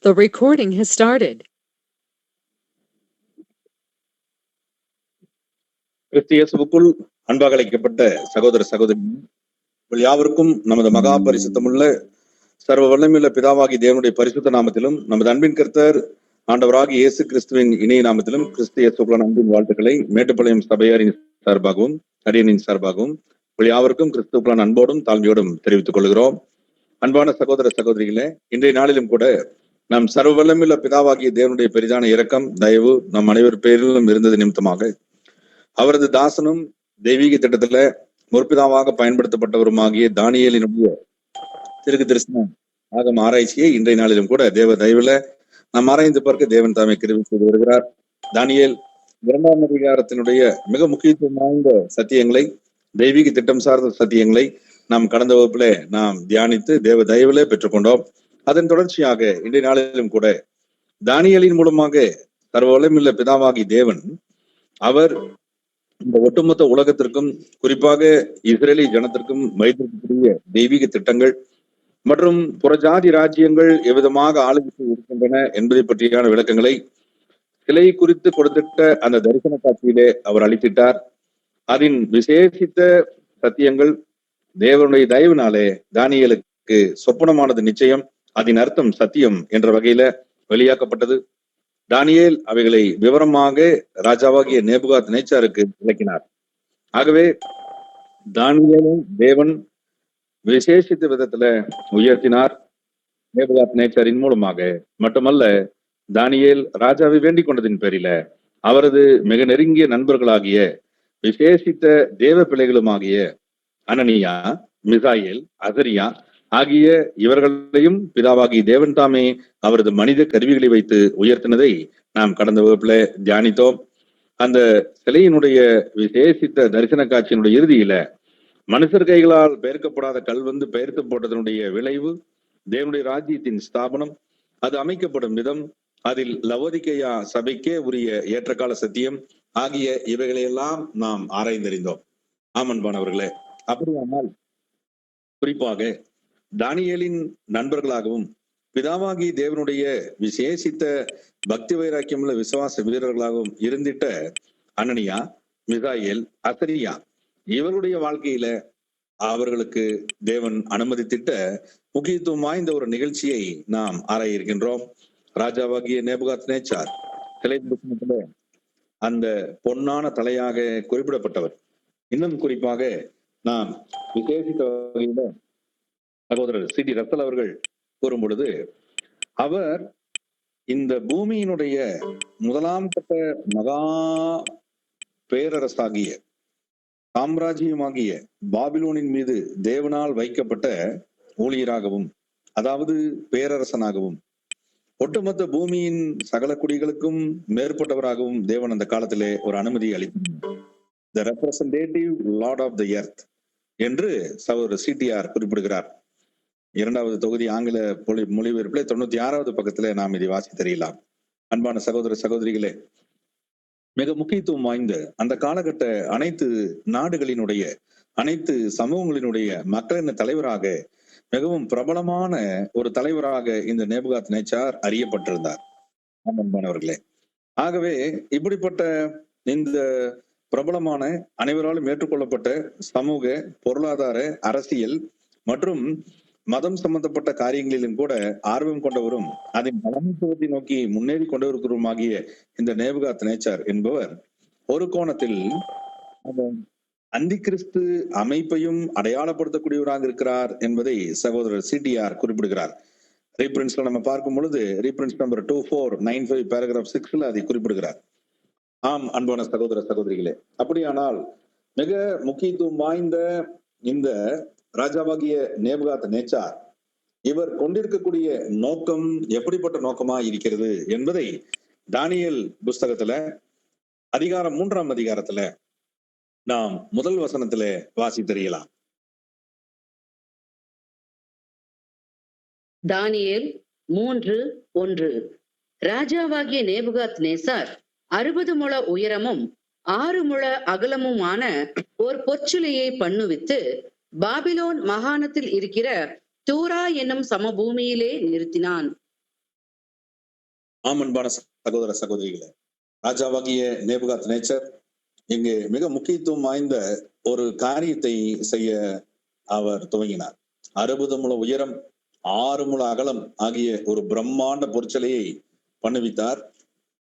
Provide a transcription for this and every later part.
The recording has started. கிறிஸ்தியேசுவுக்குள் அன்பாக அழைக்கப்பட்ட சகோதர சகோதரி யாவருக்கும் நமது மகா பரிசுத்தமுள்ள சர்வ வல்லமையுள்ள பிதாவாகி தேவனுடைய பரிசுத்த நாமத்திலும் நமது அன்பின் கர்த்தர் ஆண்டவராகி இயேசு கிறிஸ்துவின் இணைய நாமத்திலும் கிறிஸ்தியேசுக்குள்ளான அன்பின் வாழ்த்துக்களை மேட்டுப்பாளையம் சபையாரின் சார்பாகவும் அரியனின் சார்பாகவும் யாவருக்கும் கிறிஸ்துவுக்குள்ளான அன்போடும் தாழ்மையோடும் தெரிவித்துக் கொள்கிறோம். அன்பான சகோதர சகோதரிகளே, இன்றைய நாளிலும் கூட நம் சர்வ வல்லமையுள்ள பிதாவாகிய தேவனுடைய பெரிதான இரக்கம் தயவு நம் அனைவர் பேரிலும் இருந்தது நிமித்தமாக அவரது தாசனும் தெய்வீக திட்டத்துல முற்பிதாவாக பயன்படுத்தப்பட்டவருமாகிய தானியேலினுடைய திருக்கு தரிசனம் ஆகும் ஆராய்ச்சியை இன்றைய நாளிலும் கூட தேவ தயவுல நாம் ஆராய்ந்து பார்க்க தேவன் தாமே கிருபை செய்து வருகிறார். தானியேல் 2ஆம் அதிகாரத்தினுடைய மிக முக்கியத்துவம் வாய்ந்த சத்தியங்களை, தெய்வீக திட்டம் சார்ந்த சத்தியங்களை நாம் கடந்த வகுப்புல நாம் தியானித்து தேவ தயவுல பெற்றுக்கொண்டோம். அதன் தொடர்ச்சியாக இன்றைய நாளிலும் கூட தானியேலின் மூலமாக சர்வ வல்லமையுள்ள பிதாவாகி தேவன் அவர் இந்த ஒட்டுமொத்த உலகத்திற்கும் குறிப்பாக இஸ்ரேலி ஜனத்திற்கும் வைத்திருக்கக்கூடிய தெய்வீக திட்டங்கள் மற்றும் புறஜாதி ராஜ்யங்கள் எவ்விதமாக ஆளுகை இருக்கின்றன என்பதை பற்றியான விளக்கங்களை சிலை குறித்து கொடுத்திட்ட அந்த தரிசன காட்சியிலே அவர் அளித்திட்டார். அதன் விசேஷித்த சத்தியங்கள் தேவனுடைய தயவினாலே தானியேலுக்கு சொப்பனமானது நிச்சயம், அதன் அர்த்தம் சத்தியம் என்ற வகையில வெளியாக்கப்பட்டது. தானியேல் அவைகளை விவரமாக ராஜாவாகிய நேபுகாத் நேச்சாருக்கு விளக்கினார். ஆகவே தானியேலும் தேவன் விசேஷித்த விதத்துல உயர்த்தினார். நேபுகாத் நேச்சாரின் மூலமாக மட்டுமல்ல, தானியேல் ராஜாவை வேண்டிக் கொண்டதின் பேரில அவரது மிக நெருங்கிய நண்பர்களாகிய விசேஷித்த தேவ பிள்ளைகளுமாகிய அனனியா, மிசாயேல், அசரியா ஆகிய இவர்களையும் பிதாவாகி தேவன் தாமே அவரது மனித கருவிகளை வைத்து உயர்த்தினதை நாம் கடந்த வகுப்புல தியானித்தோம். அந்த சிலையினுடைய விசேஷித்த தரிசன காட்சியினுடைய இறுதியில மனுஷர் கைகளால் பெயர்க்கப்படாத கல் வந்து பெயர்த்து போட்டதனுடைய விளைவு, தேவனுடைய ராஜ்யத்தின் ஸ்தாபனம், அது அமைக்கப்படும் விதம், அதில் லவோதிக்கேயா சபைக்கே உரிய ஏற்றகால சத்தியம் ஆகிய இவைகளையெல்லாம் நாம் ஆராய்ந்தறிந்தோம். ஆமன்பானவர்களே, அப்படியானால் குறிப்பாக தானியேலின் நண்பர்களாகவும் பிதாவாகி தேவனுடைய விசேஷித்த பக்தி வைராக்கியமுள்ள விசுவாச வீரர்களாகவும் இருந்திட்ட அனனியா, மிசாயேல், அசரியா இவருடைய வாழ்க்கையில அவர்களுக்கு தேவன் அனுமதித்திட்ட முக்கியத்துவம் வாய்ந்த ஒரு நிகழ்ச்சியை நாம் ஆராய இருக்கின்றோம். ராஜாவாகிய நேபுகாத் நேச்சார் அந்த பொன்னான தலையாக குறிப்பிடப்பட்டவர். இன்னும் குறிப்பாக நாம் விசேஷித்த வகையில சகோதரர் சி.டி. ரத்தல் அவர்கள் கூறும் பொழுது, அவர் இந்த பூமியினுடைய முதலாம் கட்ட மகா பேரரசாகிய சாம்ராஜ்யமாகிய பாபிலோனின் மீது தேவனால் வைக்கப்பட்ட ஊழியராகவும், அதாவது பேரரசனாகவும், ஒட்டுமொத்த பூமியின் சகல குடிகளுக்கும் மேற்பட்டவராகவும் தேவன் அந்த காலத்திலே ஒரு அனுமதி அளித்தார். The representative lord of the earth என்று சகோதரர் சிடிஆர் குறிப்பிடுகிறார். 2வது தொகுதி ஆங்கில மொழிபெயர்ப்பிலே 96வது பக்கத்துல நாம் இதை வாசி தெரியலாம். அன்பான சகோதர சகோதரிகளே, மிக முக்கியத்துவம் வாய்ந்த அந்த காலகட்ட அனைத்து நாடுகளினுடைய அனைத்து சமூகங்களினுடைய மக்களின் தலைவராக, மிகவும் பிரபலமான ஒரு தலைவராக இந்த நேபுகாத் நேச்சார் அறியப்பட்டிருந்தார். அன்பானவர்களே, ஆகவே இப்படிப்பட்ட இந்த பிரபலமான அனைவராலும் ஏற்றுக்கொள்ளப்பட்ட சமூக, பொருளாதார, அரசியல் மற்றும் மதம் சம்பந்தப்பட்ட காரியங்களிலும் கூட ஆர்வம் கொண்டவரும் அதன் தலைமைத்துவத்தை நோக்கி முன்னேறி கொண்டவருமாகிய இந்த நேபுகாத் நேச்சார் என்பவர் ஒரு கோணத்தில் அந்தி கிறிஸ்து அமைப்பையும் அடையாளப்படுத்தக்கூடியவராக இருக்கிறார் என்பதை சகோதரர் சிடிஆர் குறிப்பிடுகிறார். ரீபிரின்ஸ்ல நம்ம பார்க்கும் பொழுது ரீபிரின்ஸ் நம்பர் 2495 பேராகிராஃப் 6ல அதை குறிப்பிடுகிறார். ஆம் அன்பான சகோதர சகோதரிகளே, அப்படியானால் மிக முக்கியத்துவம் வாய்ந்த இந்த ராஜாவாகிய நேபுகாத் நேச்சார் இவர் கொண்டிருக்கக்கூடிய நோக்கம் எப்படிப்பட்ட நோக்கமா இருக்கிறது என்பதை தானியேல் புஸ்தகத்துல அதிகாரம் 3ஆம் அதிகாரத்துல நாம் முதல் வசனத்துல வாசி தெரியலாம். தானியேல் 3:1. ராஜாவாகிய நேபுகாத் நேசார் 60 முழ உயரமும் 6 முழ அகலமுமான ஓர் பொற்சிலையை பண்ணுவித்து பாபிலோன் மாகாணத்தில் இருக்கிற தூரா என்னும் சமபூமியிலே நிறுத்தினான். அன்பான சகோதர சகோதரிகளே, ராஜாவாகிய நேபுகாத் நேச்சர் இங்கே மிக முக்கியத்துவம் வாய்ந்த ஒரு காரியத்தை செய்ய அவர் துவங்கினார். 60 முழ உயரம், 6 முழ அகலம் ஆகிய ஒரு பிரம்மாண்ட பொற்சிலையை பண்ணுவித்தார்.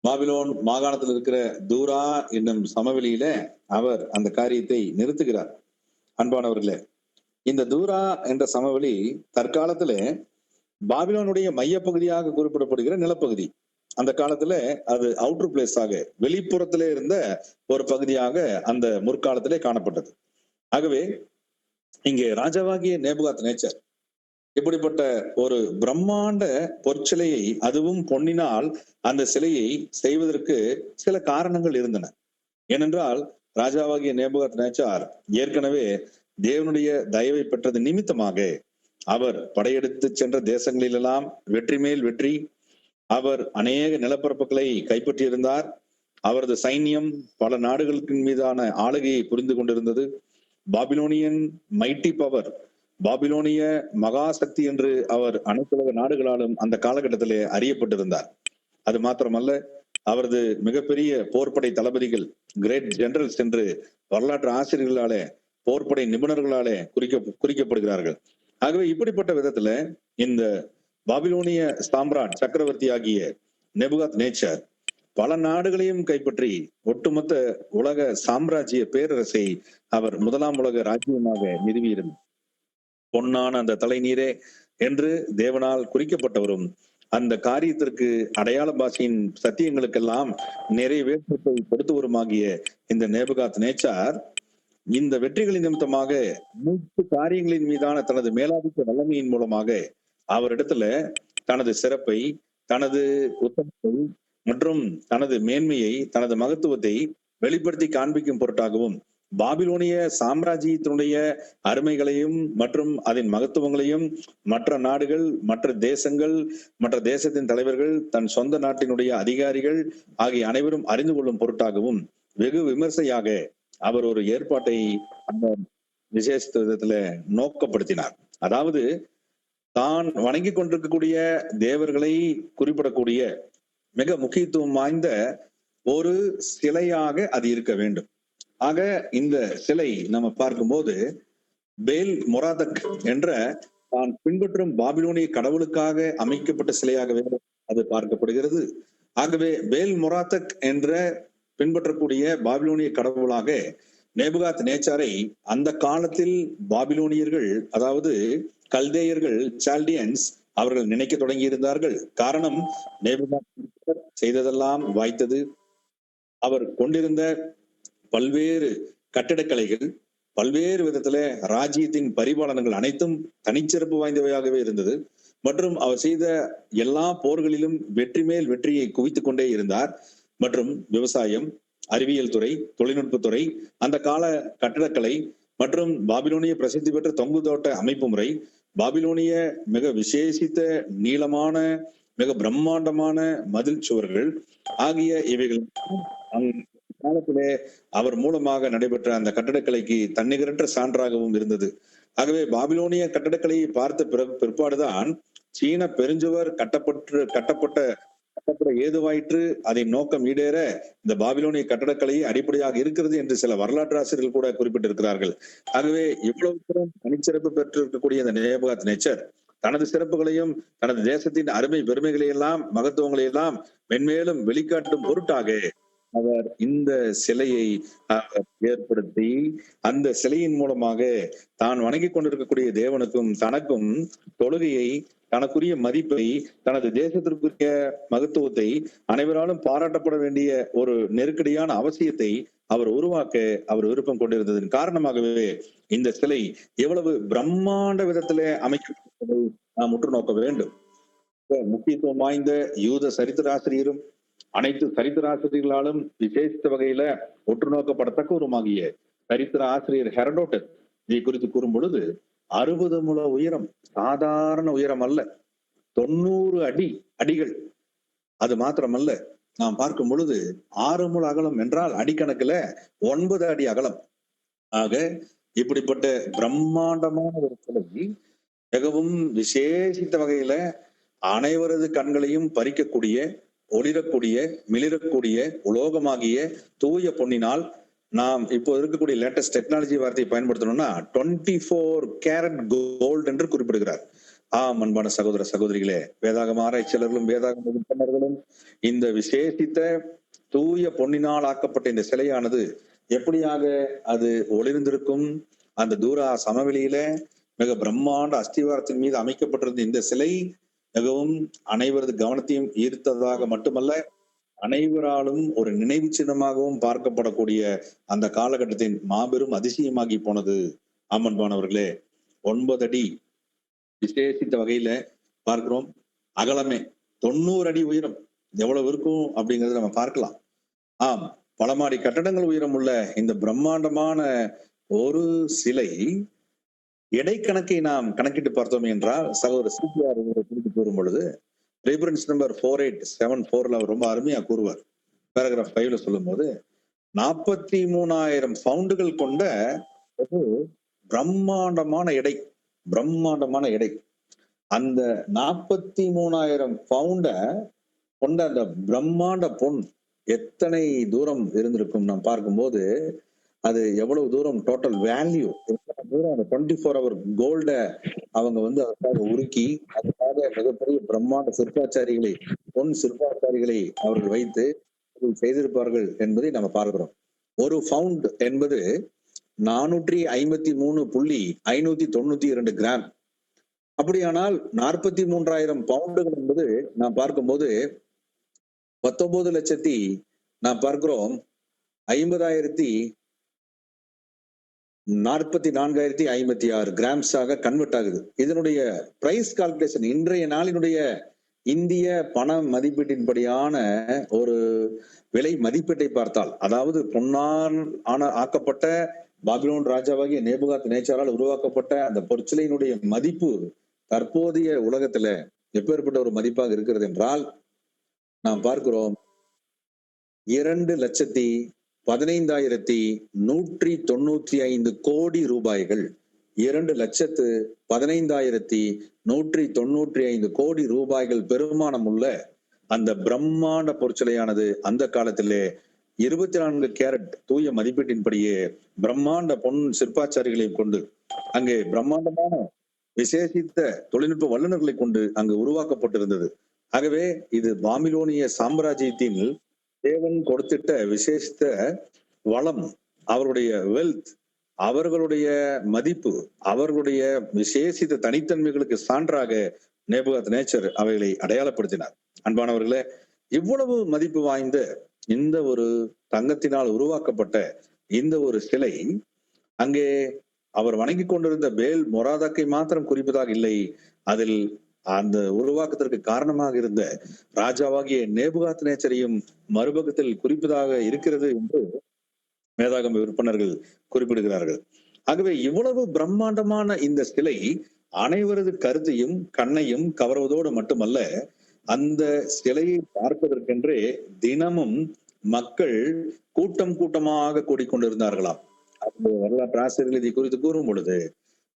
பாபிலோன் மாகாணத்தில் இருக்கிற தூரா என்னும் சமவெளியில அவர் அந்த காரியத்தை நிறுத்துகிறார். அன்பானவர்களே, இந்த தூரா என்ற சமவெளி தற்காலத்திலே பாபிலோனுடைய மையப்பகுதியாக குறிப்பிடப்படுகிற நிலப்பகுதி. அந்த காலத்துல அது அவுட்டர் பிளேஸாக, வெளிப்புறத்திலே இருந்த ஒரு பகுதியாக அந்த முற்காலத்திலே காணப்பட்டது. ஆகவே இங்கே ராஜாவாகிய நேபுகாத் நேச்சர் இப்படிப்பட்ட ஒரு பிரம்மாண்ட பொற்சிலையை, அதுவும் பொன்னினால் அந்த சிலையை செய்வதற்கு சில காரணங்கள் இருந்தன. ஏனென்றால் ராஜாவாகிய நேபுகாத் நேச்சார் ஏற்கனவே தேவனுடைய தயவை பெற்றது நிமித்தமாக அவர் படையெடுத்து சென்ற தேசங்களிலெல்லாம் வெற்றி மேல் வெற்றி, அவர் அநேக நிலப்பரப்புகளை கைப்பற்றியிருந்தார். அவரது சைன்யம் பல நாடுகளுக்கு மீதான ஆளுகையை புரிந்து கொண்டிருந்தது. பாபிலோனியன் மைட்டி பவர், பாபிலோனிய மகாசக்தி என்று அவர் அனைத்துலக நாடுகளாலும் அந்த காலகட்டத்திலே அறியப்பட்டிருந்தார். அது மாத்திரமல்ல, அவரது மிகப்பெரிய போர்ப்படை தளபதிகள், கிரேட் ஜெனரல்ஸ் என்று வரலாற்று ஆசிரியர்களாலே, போர்ப்படை நிபுணர்களாலே குறிக்கப்படுகிறார்கள். ஆகவே இப்படிப்பட்ட விதத்துல இந்த பாபிலோனிய சாம்ராட் சக்கரவர்த்தி ஆகிய நேபுகாத் நேச்சர் பல நாடுகளையும் கைப்பற்றி ஒட்டுமொத்த உலக சாம்ராஜ்ய பேரரசை அவர் முதலாம் உலக ராஜ்யமாக நிறுவியிருந்தார். பொன்னான அந்த தலைநீரே என்று தேவனால் குறிக்கப்பட்டவரும், அந்த காரியத்திற்கு அடையாள பாஷையின் சத்தியங்களுக்கெல்லாம் நிறைவேற்றத்தை கொடுத்தவருமாகிய இந்த நேபுகாத் நேச்சார் இந்த வெற்றிகளின் நிமித்தமாக 3 காரியங்களின் மீதான தனது மேலாதிக்க வல்லமையின் மூலமாக அவரிடத்துல தனது சிறப்பை, தனது உத்தமத்தை மற்றும் தனது மேன்மையை, தனது மகத்துவத்தை வெளிப்படுத்தி காண்பிக்கும் பொருட்டாகவும், பாபிலோனிய சாம்ராஜ்யத்தினுடைய அருமைகளையும் மற்றும் அதன் மகத்துவங்களையும் மற்ற நாடுகள், மற்ற தேசங்கள், மற்ற தேசத்தின் தலைவர்கள், தன் சொந்த நாட்டினுடைய அதிகாரிகள் ஆகிய அனைவரும் அறிந்து கொள்ளும் பொருட்டாகவும் வெகு விமர்சையாக அவர் ஒரு ஏற்பாட்டை அந்த விசேஷ விதத்துல நோக்கப்படுத்தினார். அதாவது தான் வணங்கி கொண்டிருக்கக்கூடிய தேவர்களை குறிப்பிடக்கூடிய மிக முக்கியத்துவம் வாய்ந்த ஒரு சிலையாக அது இருக்க வேண்டும். ஆக இந்த சிலை நம்ம பார்க்கும்போது பேல் மொராதக் என்ற தான் பின்பற்றும் பாபிலோனிய கடவுளுக்காக அமைக்கப்பட்ட சிலையாகவே அது பார்க்கப்படுகிறது. ஆகவே பேல் மொராதக் என்ற பின்பற்றக்கூடிய பாபிலோனிய கடவுளாக நேபுகாத் நேச்சாரை அந்த காலத்தில் பாபிலோனியர்கள், அதாவது கல்தேயர்கள், சால்டியன்ஸ், அவர்கள் நினைக்க தொடங்கி இருந்தார்கள். காரணம், நேபுகாத் செய்ததெல்லாம் வாய்த்தது. அவர் கொண்டிருந்த பல்வேறு கட்டிடக்கலைகள், பல்வேறு விதத்துல ராஜ்யத்தின் பரிபாலனங்கள் அனைத்தும் தனிச்சிறப்பு வாய்ந்தவையாகவே இருந்தது. மற்றும் அவர் செய்த எல்லா போர்களிலும் வெற்றி மேல் வெற்றியை குவித்துக் கொண்டே இருந்தார். மற்றும் விவசாயம், அறிவியல் துறை, தொழில்நுட்பத்துறை, அந்த கால கட்டிடக்கலை மற்றும் பாபிலோனிய பிரசித்தி பெற்ற தொங்கு தோட்ட அமைப்பு முறை, பாபிலோனிய மிக விசேஷித்த நீளமான மிக பிரம்மாண்டமான மதில் சுவர்கள் ஆகிய இவைகள் காலத்திலே அவர் மூலமாக நடைபெற்ற அந்த கட்டடக்கலைக்கு தன்னிகரற்ற சான்றாகவும் இருந்தது. ஆகவே பாபிலோனிய கட்டடக்கலையை பார்த்த பிற்பாடுதான் சீன பெருஞ்சுவர் கட்டப்பட ஏதுவாயிற்று, அதை நோக்கம் ஈடேற இந்த பாபிலோனிய கட்டடக்கலை அடிப்படையாக இருக்கிறது என்று சில வரலாற்று ஆசிரியர்கள் கூட குறிப்பிட்டிருக்கிறார்கள். ஆகவே இவ்வளவு தனிச்சிறப்பு பெற்றிருக்கக்கூடிய இந்த நேபுகாத் நேச்சர் தனது சிறப்புகளையும் தனது தேசத்தின் அருமை பெருமைகளை எல்லாம் மகத்துவங்களை எல்லாம் மென்மேலும் வெளிக்காட்டும் பொருட்டாக அவர் இந்த சிலையை ஏற்படுத்தி அந்த சிலையின் மூலமாக தான் வணங்கி கொண்டிருக்கக்கூடிய தேவனுக்கும் தனக்கும் தொழுகையை, தனக்குரிய மதிப்பை, தனது தேசத்திற்குரிய மகத்துவத்தை, அனைவராலும் பாராட்டப்பட வேண்டிய ஒரு நெருக்கடியான அவசியத்தை அவர் உருவாக்க அவர் விருப்பம் கொண்டிருந்ததன் காரணமாகவே இந்த சிலை எவ்வளவு பிரம்மாண்ட விதத்திலே அமைக்கப்பட்டதை நாம் உற்று நோக்க வேண்டும். முக்கியத்துவம் வாய்ந்த யூத சரித்திராசிரியரும் அனைத்து சரித்திராசிரியர்களாலும் விசேஷித்த வகையில உற்று நோக்கப்படத்தக்கவருமாகிய சரித்திர ஆசிரியர் ஹெரடோட்டஸ் இதை குறித்து கூறும் பொழுது 60 முழ உயரம் சாதாரண உயரம் அல்ல, 90 அடிகள். அது மாத்திரமல்ல, நாம் பார்க்கும் பொழுது 6 முழ அகலம் என்றால் அடிக்கணக்குல 9 அடி அகலம். ஆக இப்படிப்பட்ட பிரம்மாண்டமான ஒரு சிலை மிகவும் விசேஷித்த வகையில அனைவரது கண்களையும் பறிக்கக்கூடிய, ஒளிரக்கூடிய மிளிரக்கூடிய உலோகமாகிய தூய பொன்னினால் நாம் இப்போ இருக்கக்கூடிய லேட்டஸ்ட் டெக்னாலஜி வார்த்தையை பயன்படுத்தணும்னா 24 கேரட் கோல்டு என்று குறிப்பிடுகிறார். அன்பான சகோதர சகோதரிகளே, வேதாகம ஆராய்ச்சியாளர்களும் வேதாகம விற்பனர்களும் இந்த விசேஷித்த தூய பொன்னினால் ஆக்கப்பட்ட இந்த சிலையானது எப்படியாக அது ஒளிர்ந்திருக்கும், அந்த தூர சமவெளியில மிக பிரம்மாண்ட அஸ்திவாரத்தின் மீது அமைக்கப்பட்டிருந்த இந்த சிலை மிகவும் அனைவரது கவனத்தையும் ஈர்த்ததாக மட்டுமல்ல, அனைவராலும் ஒரு நினைவு சின்னமாகவும் பார்க்கப்படக்கூடிய அந்த காலகட்டத்தின் மாபெரும் அதிசயமாகி போனது. அன்பானவர்களே, 9 அடி விசேஷித்த வகையில பார்க்கிறோம். அகலமே 90 அடி உயரம் எவ்வளவு இருக்கும் அப்படிங்கறத நம்ம பார்க்கலாம். பல மாடி கட்டடங்கள் உயரம் உள்ள இந்த பிரம்மாண்டமான ஒரு சிலை எடைக்கணக்கை நாம் கணக்கிட்டு பார்த்தோம் என்றால், சகோதரர் சிபிஆர் குறித்து கூறும் பொழுது ரெஃபரன்ஸ் நம்பர் 4874 அவர் ரொம்ப அருமையா கூறுவார். பேராகிராஃப் 5ல சொல்லும் போது 43,000 பவுண்டுகள் கொண்ட ஒரு பிரம்மாண்டமான எடை. அந்த 43,000 பவுண்ட கொண்ட அந்த பிரம்மாண்ட பொன் எத்தனை தூரம் இருந்திருக்கும் நாம் பார்க்கும்போது, அது எவ்வளவு தூரம் டோட்டல் வேல்யூ, தூரம் அந்த 24 ஹவர் கோல்ட அவங்க அதற்காக உருக்கி அதுக்காக மிகப்பெரிய பிரம்மாண்ட பொன் சிற்பாச்சாரிகளை அவர்கள் வைத்து செய்திருப்பார்கள் என்பதை நம்ம பார்க்கிறோம். ஒரு பவுண்ட் என்பது 453.592 கிராம். அப்படியானால் 43,000 பவுண்டுகள் என்பது நாம் பார்க்கும்போது 19,00,000 நாம் பார்க்கிறோம் 50,44,056 கிராம்ஸாக கன்வெர்ட் ஆகுது. இதனுடைய பிரைஸ் கால்குலேஷன் இன்றைய நாளினுடைய இந்திய பண மதிப்பீட்டின்படியான ஒரு விலை மதிப்பீட்டை பார்த்தால், அதாவது பொன்னால் ஆக்கப்பட்ட பாபிலோன் ராஜாவாகிய நேபுகாத் நேச்சாரால் உருவாக்கப்பட்ட அந்த பொற்சிலையினுடைய மதிப்பு தற்போதைய உலகத்துல எப்பேற்பட்ட ஒரு மதிப்பாக இருக்கிறது என்றால், நாம் பார்க்கிறோம் 2,15,195 கோடி ரூபாய்கள். 2,15,195 கோடி ரூபாய்கள் பெருமானம் உள்ள அந்த பிரம்மாண்ட பொற்சிலையானது அந்த காலத்திலே 24 கேரட் தூய மதிப்பீட்டின்படியே பிரம்மாண்ட பொன் சிற்பாச்சாரிகளை கொண்டு அங்கே பிரம்மாண்டமான விசேஷித்த தொழில்நுட்ப வல்லுநர்களை கொண்டு அங்கு உருவாக்கப்பட்டிருந்தது. ஆகவே இது பாபிலோனிய சாம்ராஜ்யத்தின் தேவன் கொடுத்திட்ட விசேஷித்த வளம், அவருடைய வெல்த், அவர்களுடைய மதிப்பு, அவர்களுடைய விசேஷித்த தனித்தன்மைகளுக்கு சான்றாக நேபுகாத் நேச்சர் அவைகளை அடையாளப்படுத்தினார். அன்பானவர்களே, இவ்வளவு மதிப்பு வாய்ந்த இந்த ஒரு தங்கத்தினால் உருவாக்கப்பட்ட இந்த ஒரு சிலை அங்கே அவர் வணங்கி கொண்டிருந்த பேல் மொராதாக்கை மாத்திரம் குறிப்பதாக இல்லை, அதில் அந்த உருவாக்கத்திற்கு காரணமாக இருந்த ராஜாவாகிய நேபுகாத் நேச்சரையும் மறுபக்கத்தில் குறிப்பதாக இருக்கிறது என்று வேதாகம விற்பனர்கள் குறிப்பிடுகிறார்கள். ஆகவே இவ்வளவு பிரம்மாண்டமான இந்த சிலை அனைவரது கருத்தையும் கண்ணையும் கவர்வதோடு மட்டுமல்ல, அந்த சிலையை பார்ப்பதற்கென்றே தினமும் மக்கள் கூட்டம் கூட்டமாக கூடிக்கொண்டிருந்தார்களாம். அந்த வரலாற்று ஆசிரியர்கள் இதை குறித்து கூறும் பொழுது,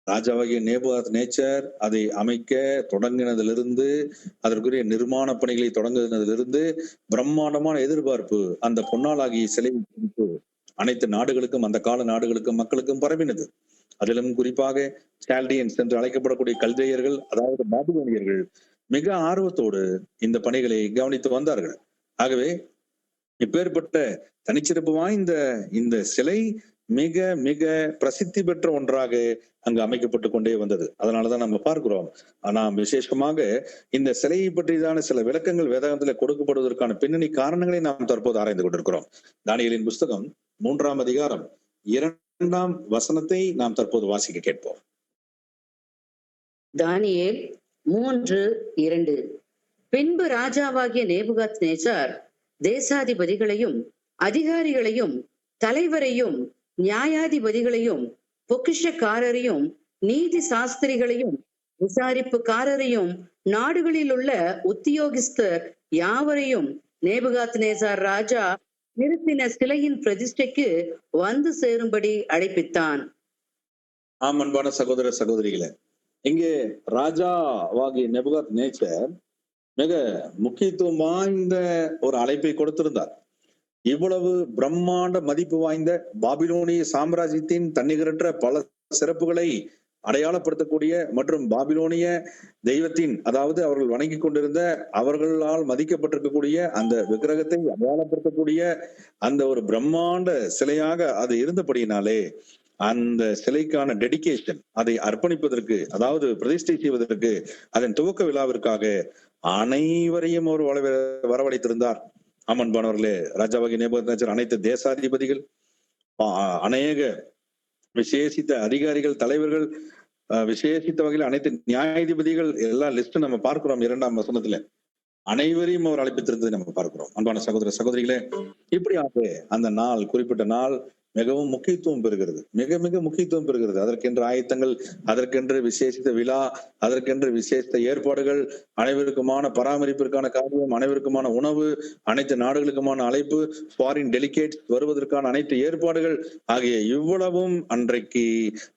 ராஜாவாகிய நேபுகாத் நேச்சர் அதை அமைக்க தொடங்கினதிலிருந்து, அதற்குரிய நிர்மாண பணிகளை தொடங்குனதிலிருந்து பிரம்மாண்டமான எதிர்பார்ப்பு அந்த பொன்னாளாகிய சிலை குறித்து அனைத்து நாடுகளுக்கும், அந்த கால நாடுகளுக்கும் மக்களுக்கும் பரவினது. அதிலும் குறிப்பாக சால்டியன்ஸ் என்று அழைக்கப்படக்கூடிய கல்தேயர்கள், அதாவது பாபிலோனியர்கள் மிக ஆர்வத்தோடு இந்த பணிகளை கவனித்து வந்தார்கள். ஆகவே இப்பேற்பட்ட தனிச்சிறப்பு வாய்ந்த இந்த சிலை மிக மிக பிரசித்தி பெற்ற ஒன்றாக அங்கு அமைக்கப்பட்டு கொண்டே வந்தது. அதனாலதான் நம்ம பார்க்கிறோம். ஆனா விசேஷமாக இந்த சிலையை பற்றிதான சில விளக்கங்கள் வேதாகத்துல கொடுக்கப்படுவதற்கான பின்னணி காரணங்களை நாம் தற்போது ஆராய்ந்து கொண்டிருக்கிறோம். தானியேலின் புஸ்தகம் 3ஆம் அதிகாரம் 2ஆம் வசனத்தை நாம் தற்போது வாசிக்க கேட்போம். தானியேல் 3:2. பின்பு ராஜாவாகிய நேபுகாத் நேச்சார் தேசாதிபதிகளையும் அதிகாரிகளையும் தலைவரையும் நியாயாதிபதிகளையும் பொக்கிஷக்காரரையும் நீதி சாஸ்திரிகளையும் விசாரிப்புக்காரரையும் நாடுகளில் உள்ள உத்தியோகஸ்தர் யாவரையும் நேபுகாத் நேச்சார் ராஜா நிறுத்தின சிலையின் பிரதிஷ்டைக்கு வந்து சேரும்படி அழைப்பித்தான். அன்பான சகோதர சகோதரிகளே, இங்கே ராஜாவாகிய நேபுகாத் நேச்சர் மிக முக்கியத்துவம் வாய்ந்த ஒரு அழைப்பை கொடுத்திருந்தார். இவ்வளவு பிரம்மாண்ட மதிப்பு வாய்ந்த பாபிலோனிய சாம்ராஜ்யத்தின் தன்னிகரற்ற பல சிறப்புகளை அடையாளப்படுத்தக்கூடிய மற்றும் பாபிலோனிய தெய்வத்தின், அதாவது அவர்கள் வணங்கி கொண்டிருந்த, அவர்களால் மதிக்கப்பட்டிருக்கக்கூடிய அந்த விக்கிரகத்தை அடையாளப்படுத்தக்கூடிய அந்த ஒரு பிரம்மாண்ட சிலையாக அது இருந்தபடியினாலே அந்த சிலைக்கான டெடிகேஷன், அதை அர்ப்பணிப்பதற்கு, அதாவது பிரதிஷ்டை செய்வதற்கு, அதன் துவக்க விழாவிற்காக அனைவரையும் அவர் வரவழைத்திருந்தார். அன்பர்களே, ராஜாவாகிய நேபுகாத்நேச்சர் அனைத்து தேசாதிபதிகள், அநேக விசேஷித்த அதிகாரிகள், தலைவர்கள், விசேஷித்த வகையில் அனைத்து நியாயாதிபதிகள், எல்லா லிஸ்ட் நம்ம பார்க்கிறோம் 2ஆம் வசனத்துல. அனைவரையும் அவர் அழைப்பித்திருந்ததை நம்ம பார்க்கிறோம். அன்பான சகோதர சகோதரிகளே, இப்படியாக அந்த நாள், குறிப்பிட்ட நாள் மிகவும் முக்கியத்துவம் பெறுகிறது, மிக மிக முக்கியத்துவம் பெறுகிறது. அதற்கென்று ஆயத்தங்கள், அதற்கென்று விசேஷித்த விழா, அதற்கென்று விசேஷித்த ஏற்பாடுகள், அனைவருக்குமான பராமரிப்பிற்கான காரியம், அனைவருக்குமான உணவு, அனைத்து நாடுகளுக்குமான அழைப்பு, ஃபாரின் டெலிகேட்ஸ் வருவதற்கான அனைத்து ஏற்பாடுகள் ஆகிய இவ்வளவும் அன்றைக்கு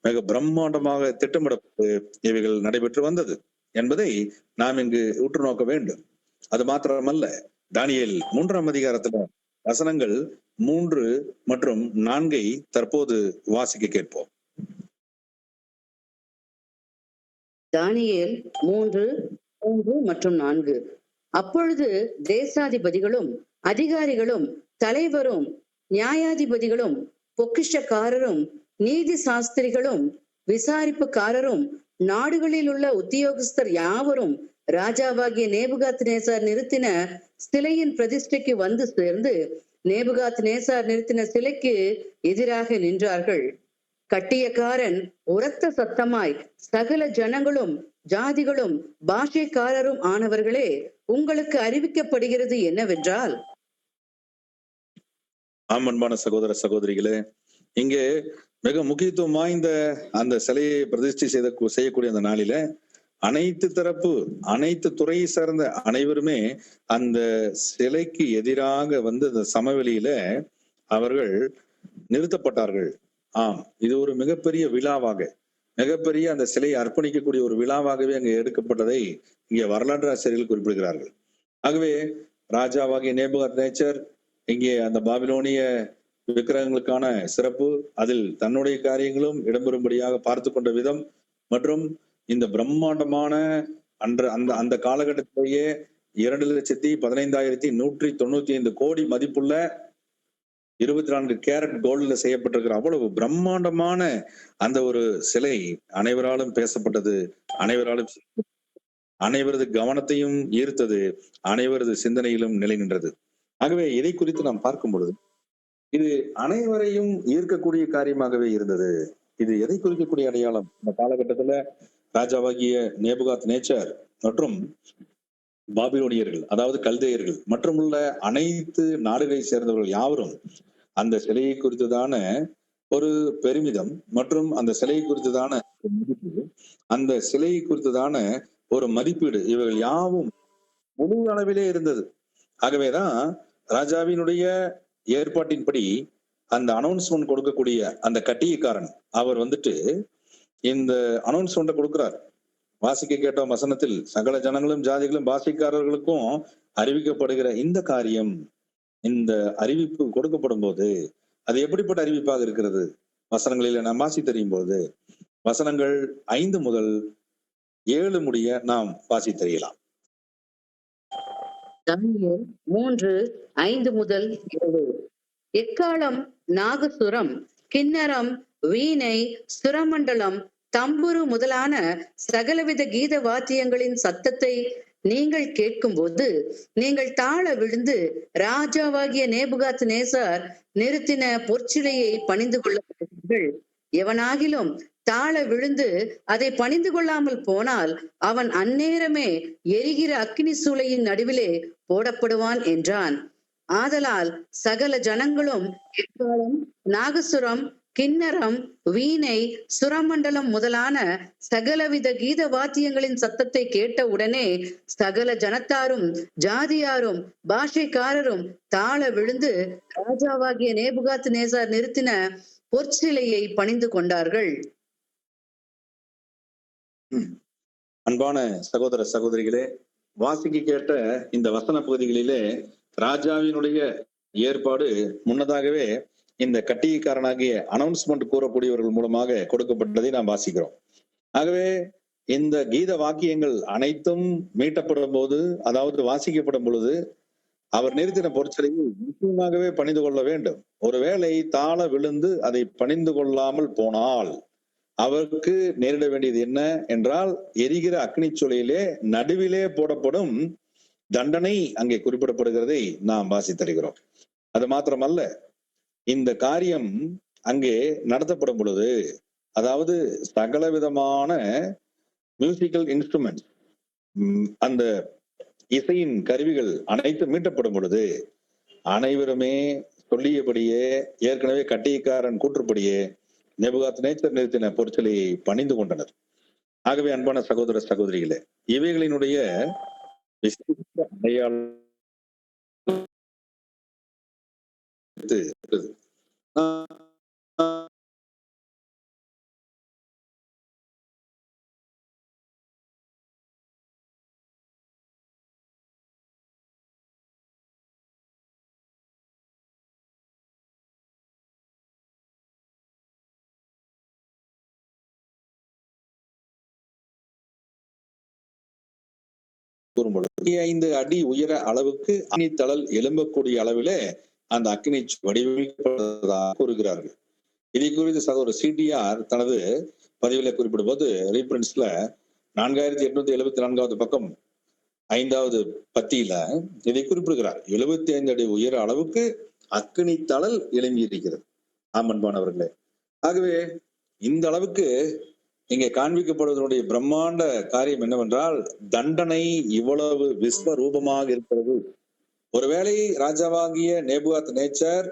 மிக பிரம்மாண்டமாக திட்டமிடப்பட்டு இவைகள் நடைபெற்று வந்தது என்பதை நாம் இங்கு உற்று நோக்க வேண்டும். அது மாத்திரமல்ல, தானியேல் 3ஆம் அதிகாரத்துல வசனங்கள் 3 மற்றும் 4 தற்போது வாசிக்க கேட்போம். தானியேல் 3, 3 மற்றும் 4. அப்பொழுது தேசாதிபதிகளும் அதிகாரிகளும் தலைவரும் நியாயாதிபதிகளும் பொக்கிஷக்காரரும் நீதி சாஸ்திரிகளும் விசாரிப்புக்காரரும் நாடுகளில் உள்ள உத்தியோகஸ்தர் யாவரும் ராஜாவாகிய நேபுகாத்நேசார் நிறுத்தின சிலையின் பிரதிஷ்டைக்கு வந்து சேர்ந்து நேபுகாத்நேசார் நிறுத்தின சிலைக்கு எதிராக நின்றார்கள். கட்டியக்காரன் உரத்த சத்தமாய், சகல ஜனங்களும் ஜாதிகளும் பாஷைக்காரரும் ஆனவர்களே, உங்களுக்கு அறிவிக்கப்படுகிறது என்னவென்றால். அன்பான சகோதர சகோதரிகளே, இங்கே மிக முக்கியத்துவம் வாய்ந்த அந்த சிலையை பிரதிஷ்டை செய்யக்கூடிய அந்த நாளில அனைத்து தரப்பு, அனைத்து துறையை சார்ந்த அனைவருமே அந்த சிலைக்கு எதிராக வந்து அந்த சமவெளியில அவர்கள் நிறுத்தப்பட்டார்கள். ஆம், இது ஒரு மிகப்பெரிய விழாவாக, மிகப்பெரிய அந்த சிலையை அர்ப்பணிக்கக்கூடிய ஒரு விழாவாகவே அங்கே எடுக்கப்பட்டதை இங்கே வரலாற்று ஆசிரியர்கள் குறிப்பிடுகிறார்கள். ஆகவே ராஜாவாகிய நேபுகாத்நேச்சர் இங்கே அந்த பாபிலோனிய விக்கிரகங்களுக்கான சிறப்பு, அதில் தன்னுடைய காரியங்களும் இடம்பெறும்படியாக பார்த்து கொண்ட விதம், மற்றும் இந்த பிரம்மாண்டமான அந்த காலகட்டத்திலேயே 2,15,195 கோடி மதிப்புள்ள 24 கேரட் கோல்ட்ல செய்யப்பட்டிருக்கிற அவ்வளவு பிரம்மாண்டமான அந்த ஒரு சிலை அனைவராலும் பேசப்பட்டது, அனைவரது கவனத்தையும் ஈர்த்தது, அனைவரது சிந்தனையிலும் நிலை நின்றது. ஆகவே இதை குறித்து நாம் பார்க்கும் பொழுது இது அனைவரையும் ஈர்க்கக்கூடிய காரியமாகவே இருந்தது. இது எதை குறிக்கக்கூடிய அடையாளம்? இந்த காலகட்டத்துல ராஜாவாகிய நேபுகாத்நேச்சர் மற்றும் பாபிலோனியர்கள், அதாவது கல்தேயர்கள் மற்றும் உள்ள அனைத்து நாடுகளை சேர்ந்தவர்கள் யாவரும் அந்த சிலையை குறித்ததான ஒரு பெருமிதம் மற்றும் அந்த சிலையை குறித்ததான அந்த சிலையை குறித்ததான ஒரு மதிப்பீடு, இவர்கள் யாவும் முழு அளவிலே இருந்தது. ஆகவேதான் ராஜாவினுடைய ஏற்பாட்டின்படி அந்த அனௌன்ஸ்மெண்ட் கொடுக்கக்கூடிய அந்த கட்டியக்காரன் அவர் வந்துட்டு இந்த அனௌன்ஸ்மெண்ட்டை கொடுக்கிறார். வாசிக்க கேட்ட வசனத்தில் சகல ஜனங்களும் ஜாதிகளும் பாஷைக்காரர்களுக்கும் அறிவிக்கப்படுகிற இந்த காரியம், இந்த அறிவிப்பு கொடுக்கப்படும் போது அது எப்படிப்பட்ட அறிவிப்பாக இருக்கிறது? வசனங்களில நாம் வாசி தெரியும் போது வசனங்கள் 5 முதல் 7 முடிய நாம் வாசி தெரியலாம். தானியேல் 3, 5 முதல் 7. எக்காளம், நாகசுரம், கிண்ணரம், வீணை, சுரமண்டலம், தம்புரு முதலான சகலவித கீத வாத்தியங்களின் சத்தத்தை நீங்கள் கேட்கும்போது நீங்கள் தாழ விழுந்து ராஜாவாகிய நேபுகாத்நேசார் நிறுத்தின பொற்சிலையை பணிந்து கொள்ளாதீர்கள். எவனாகிலும் தாழ விழுந்து அதை பணிந்து கொள்ளாமல் போனால் அவன் அந்நேரமே எரிகிற அக்கினி சூளையின் நடுவிலே போடப்படுவான் என்றான். ஆதலால் சகல ஜனங்களும் எக்காளம், நாகசுரம், கிண்ணரம், வீணை, சுரமண்டலம் முதலான சகலவித கீத வாத்தியங்களின் சத்தத்தை கேட்ட உடனே சகல ஜனத்தாரும் ஜாதியாரும் பாஷைக்காரரும் தாழ விழுந்து ராஜாவாகிய நேபுகாத்நேசார் நிறுத்தின பொற்சிலையை பணிந்து கொண்டார்கள். அன்பான சகோதர சகோதரிகளே, வாசிக்க கேட்ட இந்த வசன பகுதிகளிலே ராஜாவினுடைய ஏற்பாடு முன்னதாகவே இந்த கட்டியக்காரனாகிய அனௌன்ஸ்மெண்ட் கூறக்கூடியவர்கள் மூலமாக கொடுக்கப்பட்டதை நாம் வாசிக்கிறோம். ஆகவே இந்த கீத வாக்கியங்கள் அனைத்தும் மீட்டப்படும் போது, அதாவது வாசிக்கப்படும் பொழுது, அவர் நிறுத்தின பொருட்சலையை நிச்சயமாகவே பணிந்து கொள்ள வேண்டும். ஒருவேளை தாழ விழுந்து அதை பணிந்து கொள்ளாமல் போனால் அவருக்கு நேரிட வேண்டியது என்ன என்றால், எரிகிற அக்னி சூளையிலே நடுவிலே போடப்படும் தண்டனை அங்கே குறிப்பிடப்படுகிறதை நாம் வாசித்தருகிறோம். அது மாத்திரமல்ல, இந்த காரியம் அங்கே நடத்தப்படும் பொழுது, அதாவது சகல விதமான மியூசிக்கல் இன்ஸ்ட்ருமெண்ட், அந்த இசையின் கருவிகள் அனைத்தும் மீட்டப்படும் பொழுது அனைவருமே சொல்லியபடியே, ஏற்கனவே கட்டியக்காரன் கூற்றுப்படியே நேபுகாத்நேச்சர் நிறுத்தின பொருட்சலையை பணிந்து கொண்டனர். ஆகவே அன்பான சகோதர சகோதரிகளே, இவைகளினுடைய விசேஷ அடையாளம் கூறும்பொழுது 5 அடி உயர அளவுக்கு அக்னித்தழல் எழும்பக்கூடிய அளவிலே அந்த அக்னி வடிவமைக்கப்பட்டதாக கூறுகிறார்கள். இதை குறித்து சகோதரர் சிடிஆர் தனது பதிவில குறிப்பிடும் போது ரீபரன்ஸ்ல 4874வது பக்கம் 5வது பத்தியில இதை குறிப்பிடுகிறார். 75 அடி உயர அளவுக்கு அக்னி தழல் எழும்பி இருக்கிறது. ஆமன்பானவர்களே, ஆகவே இந்த அளவுக்கு இங்கே காண்பிக்கப்படுவதனுடைய பிரம்மாண்ட காரியம் என்னவென்றால், தண்டனை இவ்வளவு விஸ்வரூபமாக இருக்கிறது. ஒருவேளை ராஜாவாகிய நேபுகாத்நேச்சர்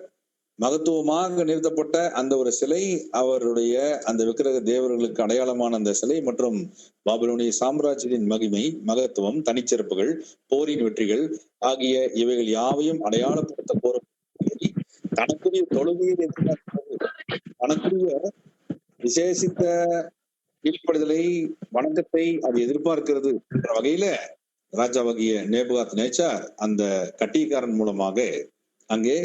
மகத்துவமாக நிறுத்தப்பட்ட அந்த ஒரு சிலை, அவருடைய அந்த விக்கிரக தேவர்களுக்கு அடையாளமான அந்த சிலை மற்றும் பாபிலோனிய சாம்ராஜ்யத்தின் மகிமை, மகத்துவம், தனிச்சிறப்புகள், போரின் வெற்றிகள் ஆகிய இவைகள் யாவையும் அடையாளப்படுத்த கோரும் தனக்குரிய தொழுகையில் தனக்குரிய விசேஷித்த கீழ்ப்படுதலை, வணக்கத்தை அது எதிர்பார்க்கிறது என்ற வகையில ராஜாவாகிய நேபுகாத்நேச்சர் அந்த கட்டியக்காரன் மூலமாக அங்கே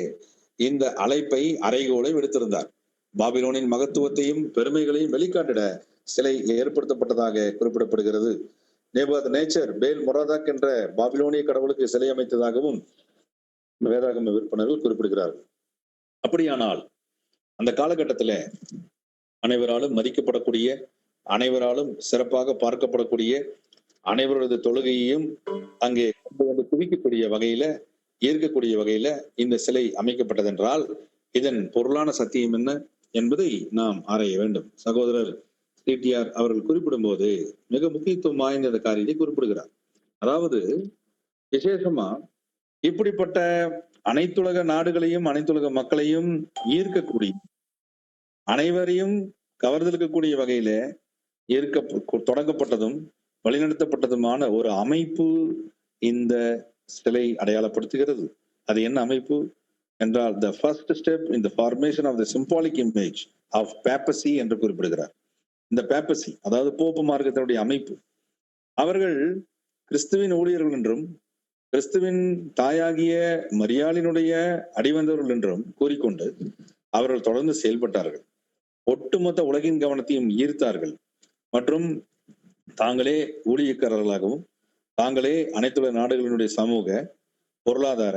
இந்த அழைப்பை, அறைகோலை விடுத்திருந்தார். பாபிலோனின் மகத்துவத்தையும் பெருமைகளையும் வெளிக்காட்டிட சிலை ஏற்படுத்தப்பட்டதாக குறிப்பிடப்படுகிறது. நேபுகாத்நேச்சர் பேல் மொராதாக் என்ற பாபிலோனிய கடவுளுக்கு சிலை அமைத்ததாகவும் வேதாகம விற்பனர்கள் குறிப்பிடுகிறார்கள். அப்படியானால் அந்த காலகட்டத்தில அனைவராலும் மதிக்கப்படக்கூடிய, அனைவராலும் சிறப்பாக பார்க்கப்படக்கூடிய, அனைவரது தொழுகையையும் அங்கே கொண்டு வந்து குவிக்கக்கூடிய வகையில, ஈர்க்கக்கூடிய வகையில இந்த சிலை அமைக்கப்பட்டதென்றால் இதன் பொருளான சத்தியம் என்ன என்பதை நாம் ஆராய வேண்டும். சகோதரர் சிடிஆர் அவர்கள் குறிப்பிடும் போது மிக முக்கியத்துவம் வாய்ந்த இந்த காரியத்தை குறிப்பிடுகிறார். அதாவது விசேஷமா இப்படிப்பட்ட அனைத்துலக நாடுகளையும் அனைத்துலக மக்களையும் ஈர்க்கக்கூடிய, அனைவரையும் கவர்ந்தெழுக்கக்கூடிய வகையில தொடங்கப்பட்டதும் வழிநடத்தப்பட்டதுமான ஒரு அமைப்பு இந்த சிலை அடையாளப்படுத்துகிறது. அது என்ன அமைப்பு என்றால், the first step in the formation of the symbolic image of papacy என்று குறிப்பிடுகிறார். இந்த papacy அதாவது போப்பு மார்க்கத்தினுடைய அமைப்பு, அவர்கள் கிறிஸ்துவின் ஊழியர்கள் என்றும் கிறிஸ்துவின் தாயாகிய மரியாளினுடைய அடிவந்தவர்கள் என்றும் கூறிக்கொண்டு அவர்கள் தொடர்ந்து செயல்பட்டார்கள். ஒட்டுமொத்த உலகின் கவனத்தையும் ஈர்த்தார்கள் மற்றும் தாங்களே ஊழியக்காரர்களாகவும் தாங்களே அனைத்துலக நாடுகளினுடைய சமூக, பொருளாதார,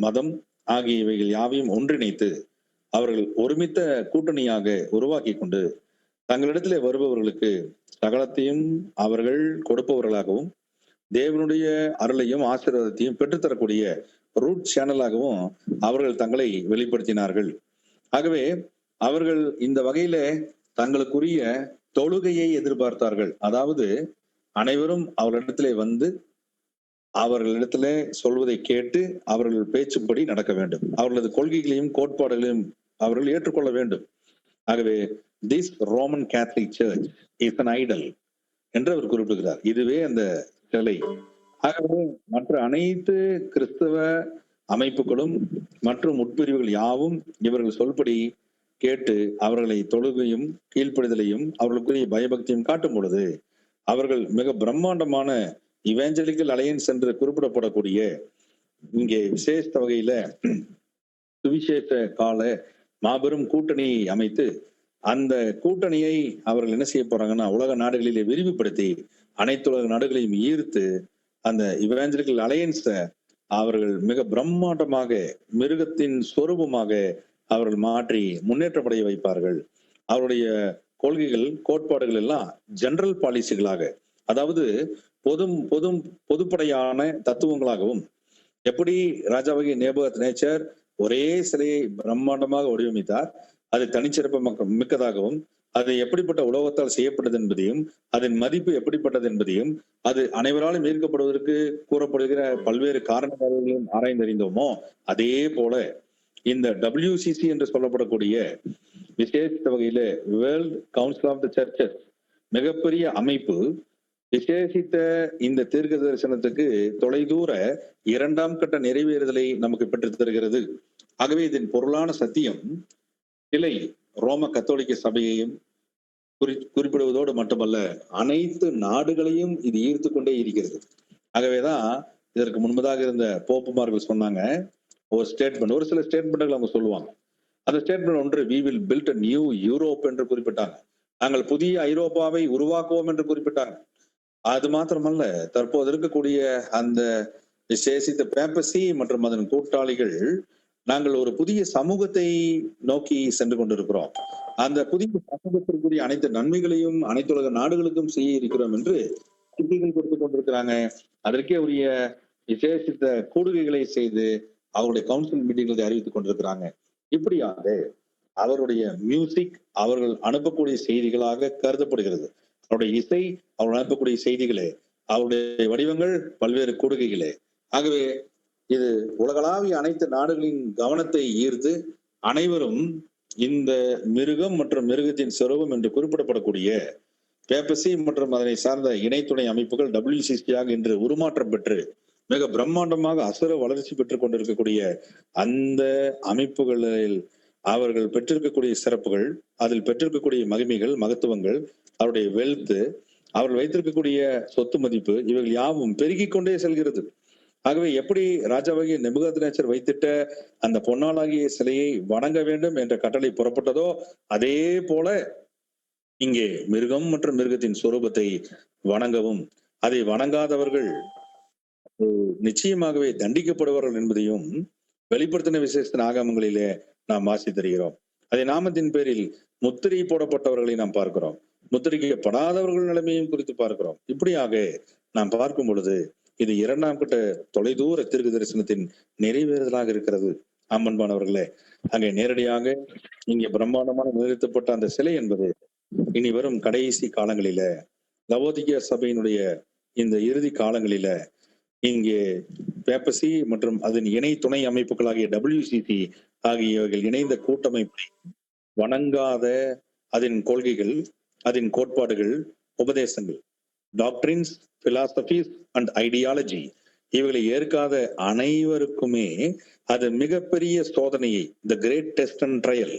மதம் ஆகியவைகள் யாவையும் ஒன்றிணைத்து அவர்கள் ஒருமித்த கூட்டணியாக உருவாக்கி கொண்டு தங்களிடத்திலே வருபவர்களுக்கு சகலத்தையும் அவர்கள் கொடுப்பவர்களாகவும் தேவனுடைய அருளையும் ஆசீர்வாதத்தையும் பெற்றுத்தரக்கூடிய ரூட் சேனலாகவும் அவர்கள் தங்களை வெளிப்படுத்தினார்கள். ஆகவே அவர்கள் இந்த வகையில தங்களுக்குரிய தொழுகையை எதிர்பார்த்தார்கள். அதாவது அனைவரும் அவர்களிடத்திலே வந்து அவர்களிடத்துல சொல்வதை கேட்டு அவர்கள் பேச்சுப்படி நடக்க வேண்டும். அவர்களது கொள்கைகளையும் கோட்பாடுகளையும் அவர்கள் ஏற்றுக்கொள்ள வேண்டும். ஆகவே this Roman Catholic search is an idol என்று அவர் குறிப்பிடுகிறார். இதுவே அந்த சிலை. ஆகவே மற்ற அனைத்து கிறிஸ்தவ அமைப்புகளும் மற்றும் உட்பிரிவுகள் யாவும் இவர்கள் சொல்படி கேட்டு அவர்களை தொழுகையும் கீழ்ப்படிதலையும் அவர்களுக்குரிய பயபக்தியும் காட்டும் பொழுது அவர்கள் மிக பிரம்மாண்டமான இவாஞ்சலிக்கல் அலையன்ஸ் என்று குறிப்பிடப்படக்கூடிய இங்கே விசேஷ வகையில சுவிசேஷ கால மாபெரும் கூட்டணியை அமைத்து அந்த கூட்டணியை அவர்கள் என்ன செய்ய போறாங்கன்னா உலக நாடுகளிலே விரிவுபடுத்தி அனைத்து உலக நாடுகளையும் ஈர்த்து அந்த இவாஞ்சலிக்கல் அலையன்ஸை அவர்கள் மிக பிரம்மாண்டமாக மிருகத்தின் சொரூபமாக அவர்கள் மாற்றி முன்னேற்றப்படைய வைப்பார்கள். அவருடைய கொள்கைகள் கோட்பாடுகள் எல்லாம் ஜெனரல் பாலிசிகளாக, அதாவது பொதுப்படையான தத்துவங்களாகவும், எப்படி ராஜாவாகிய நேபுகாத் நேச்சர் ஒரே சிலையை பிரம்மாண்டமாக வடிவமைத்தார், அது தனிச்சிறப்பு மிக்கதாகவும், அது எப்படிப்பட்ட உலோகத்தால் செய்யப்பட்டது என்பதையும், அதன் மதிப்பு எப்படிப்பட்டது என்பதையும், அது அனைவராலும் ஈர்க்கப்படுவதற்கு கூறப்படுகிற பல்வேறு காரணங்களையும் ஆராய்ந்தறிந்தோமோ, அதே போல இந்த WCC என்று சொல்லப்படக்கூடிய விசேஷ வகையில world council of the churches மிகப்பெரிய அமைப்பு விசேஷித்த இந்த தீர்க்க தரிசனத்துக்கு தொலைதூர 2ஆம் கட்ட நிறைவேறுதலை நமக்கு பெற்றுத் தருகிறது. ஆகவே இதன் பொருளான சத்தியம் சிலை ரோம கத்தோலிக்க சபையையும் குறிப்பிடுவதோடு மட்டுமல்ல, அனைத்து நாடுகளையும் இது ஈர்த்து கொண்டே இருக்கிறது. ஆகவேதான் இதற்கு முன்பதாக இருந்த போப்புமார்கள் சொன்னாங்க ஒரு ஸ்டேட்மெண்ட், ஒரு சில ஸ்டேட்மெண்ட்கள் அவங்க சொல்லுவாங்க. அந்த ஸ்டேட்மெண்ட் ஒன்று, we will build a new Europe என்று குறிப்பிட்டாங்க. நாங்கள் புதிய ஐரோப்பாவை உருவாக்குவோம் என்று குறிப்பிட்டாங்க. அது மாத்திரமல்ல, தற்போது இருக்கக்கூடிய அந்த விசேஷித்த பேப்பசி மற்றும் அதன் கூட்டாளிகள் நாங்கள் ஒரு புதிய சமூகத்தை நோக்கி சென்று கொண்டிருக்கிறோம், அந்த புதிய சமூகத்திற்குரிய அனைத்து நன்மைகளையும் அனைத்து உலக நாடுகளுக்கும் செய்ய இருக்கிறோம் என்று செய்திகள் கொடுத்துக் கொண்டிருக்கிறாங்க. அதற்கே உரிய விசேஷித்த கூடுகைகளை செய்து அவருடைய கவுன்சில் மீட்டிங்களை அறிவித்துக் கொண்டிருக்கிறாங்க. இப்படியாக அவருடைய மியூசிக் அவர்கள் அனுப்பக்கூடிய செய்திகளாக கருதப்படுகிறது. அவருடைய இசை அவர்கள் அனுப்பக்கூடிய செய்திகளே, அவருடைய வடிவங்கள் பல்வேறு கூடுகைகளே. ஆகவே இது உலகளாவிய அனைத்து நாடுகளின் கவனத்தை ஈர்த்து அனைவரும் இந்த மிருகம் மற்றும் மிருகத்தின் சொரூபம் என்று குறிப்பிடப்படக்கூடிய பேப்பசி மற்றும் அதனை சார்ந்த இணைத்துணை அமைப்புகள் WCC-ஆக இன்று உருமாற்றம் பெற்று மிக பிரம்மாண்டமாக அசுர வளர்ச்சி பெற்றுக் கொண்டிருக்கக்கூடிய அந்த அமைப்புகளில் அவர்கள் பெற்றிருக்கக்கூடிய சிறப்புகள், அதில் பெற்றிருக்கக்கூடிய மகிமைகள், மகத்துவங்கள், அவருடைய வெல்த், அவர்கள் வைத்திருக்கக்கூடிய சொத்து மதிப்பு, இவைகள் யாவும் பெருகிக் கொண்டே செல்கிறது. ஆகவே எப்படி ராஜாவாகிய நேபுகாத் நேச்சர் வைத்திட்ட அந்த பொன்னாளாகிய சிலையை வணங்க வேண்டும் என்ற கட்டளை புறப்பட்டதோ, அதே போல இங்கே மிருகம் மற்றும் மிருகத்தின் சொரூபத்தை வணங்கவும், அதை வணங்காதவர்கள் நிச்சயமாகவே தண்டிக்கப்படுவார்கள் என்பதையும் வெளிப்படுத்தின விசேஷத்தின் ஆகமங்களிலே நாம் வாசி தருகிறோம். அதை நாமத்தின் பேரில் முத்திரை போடப்பட்டவர்களை நாம் பார்க்கிறோம், முத்திரிக்கப்படாதவர்கள் நிலைமையும் குறித்து பார்க்கிறோம். இப்படியாக நாம் பார்க்கும் பொழுது இது 2ஆம் கட்ட தொலைதூர தீர்க்க தரிசனத்தின் நிறைவேறுதலாக இருக்கிறது. அன்பன்பானவர்களே, அங்கே நேரடியாக இங்கே பிரம்மாண்டமான நிறுத்தப்பட்ட அந்த சிலை என்பது இனி வரும் கடைசி காலங்களில, லவோதிகியா சபையினுடைய இந்த இறுதி காலங்களில இங்கே பேப்பசி மற்றும் அதன் இணை துணை அமைப்புகளாகிய WCC ஆகியவைகள் இணைந்த கூட்டமைப்பை வணங்காத அதன் கொள்கைகள், அதன் கோட்பாடுகள், உபதேசங்கள், டாக்ட்ரின்ஸ், பிலாசபிஸ் அண்ட் ஐடியாலஜி இவைகளை ஏற்காத அனைவருக்குமே அது மிகப்பெரிய சோதனையை, the great test and trial,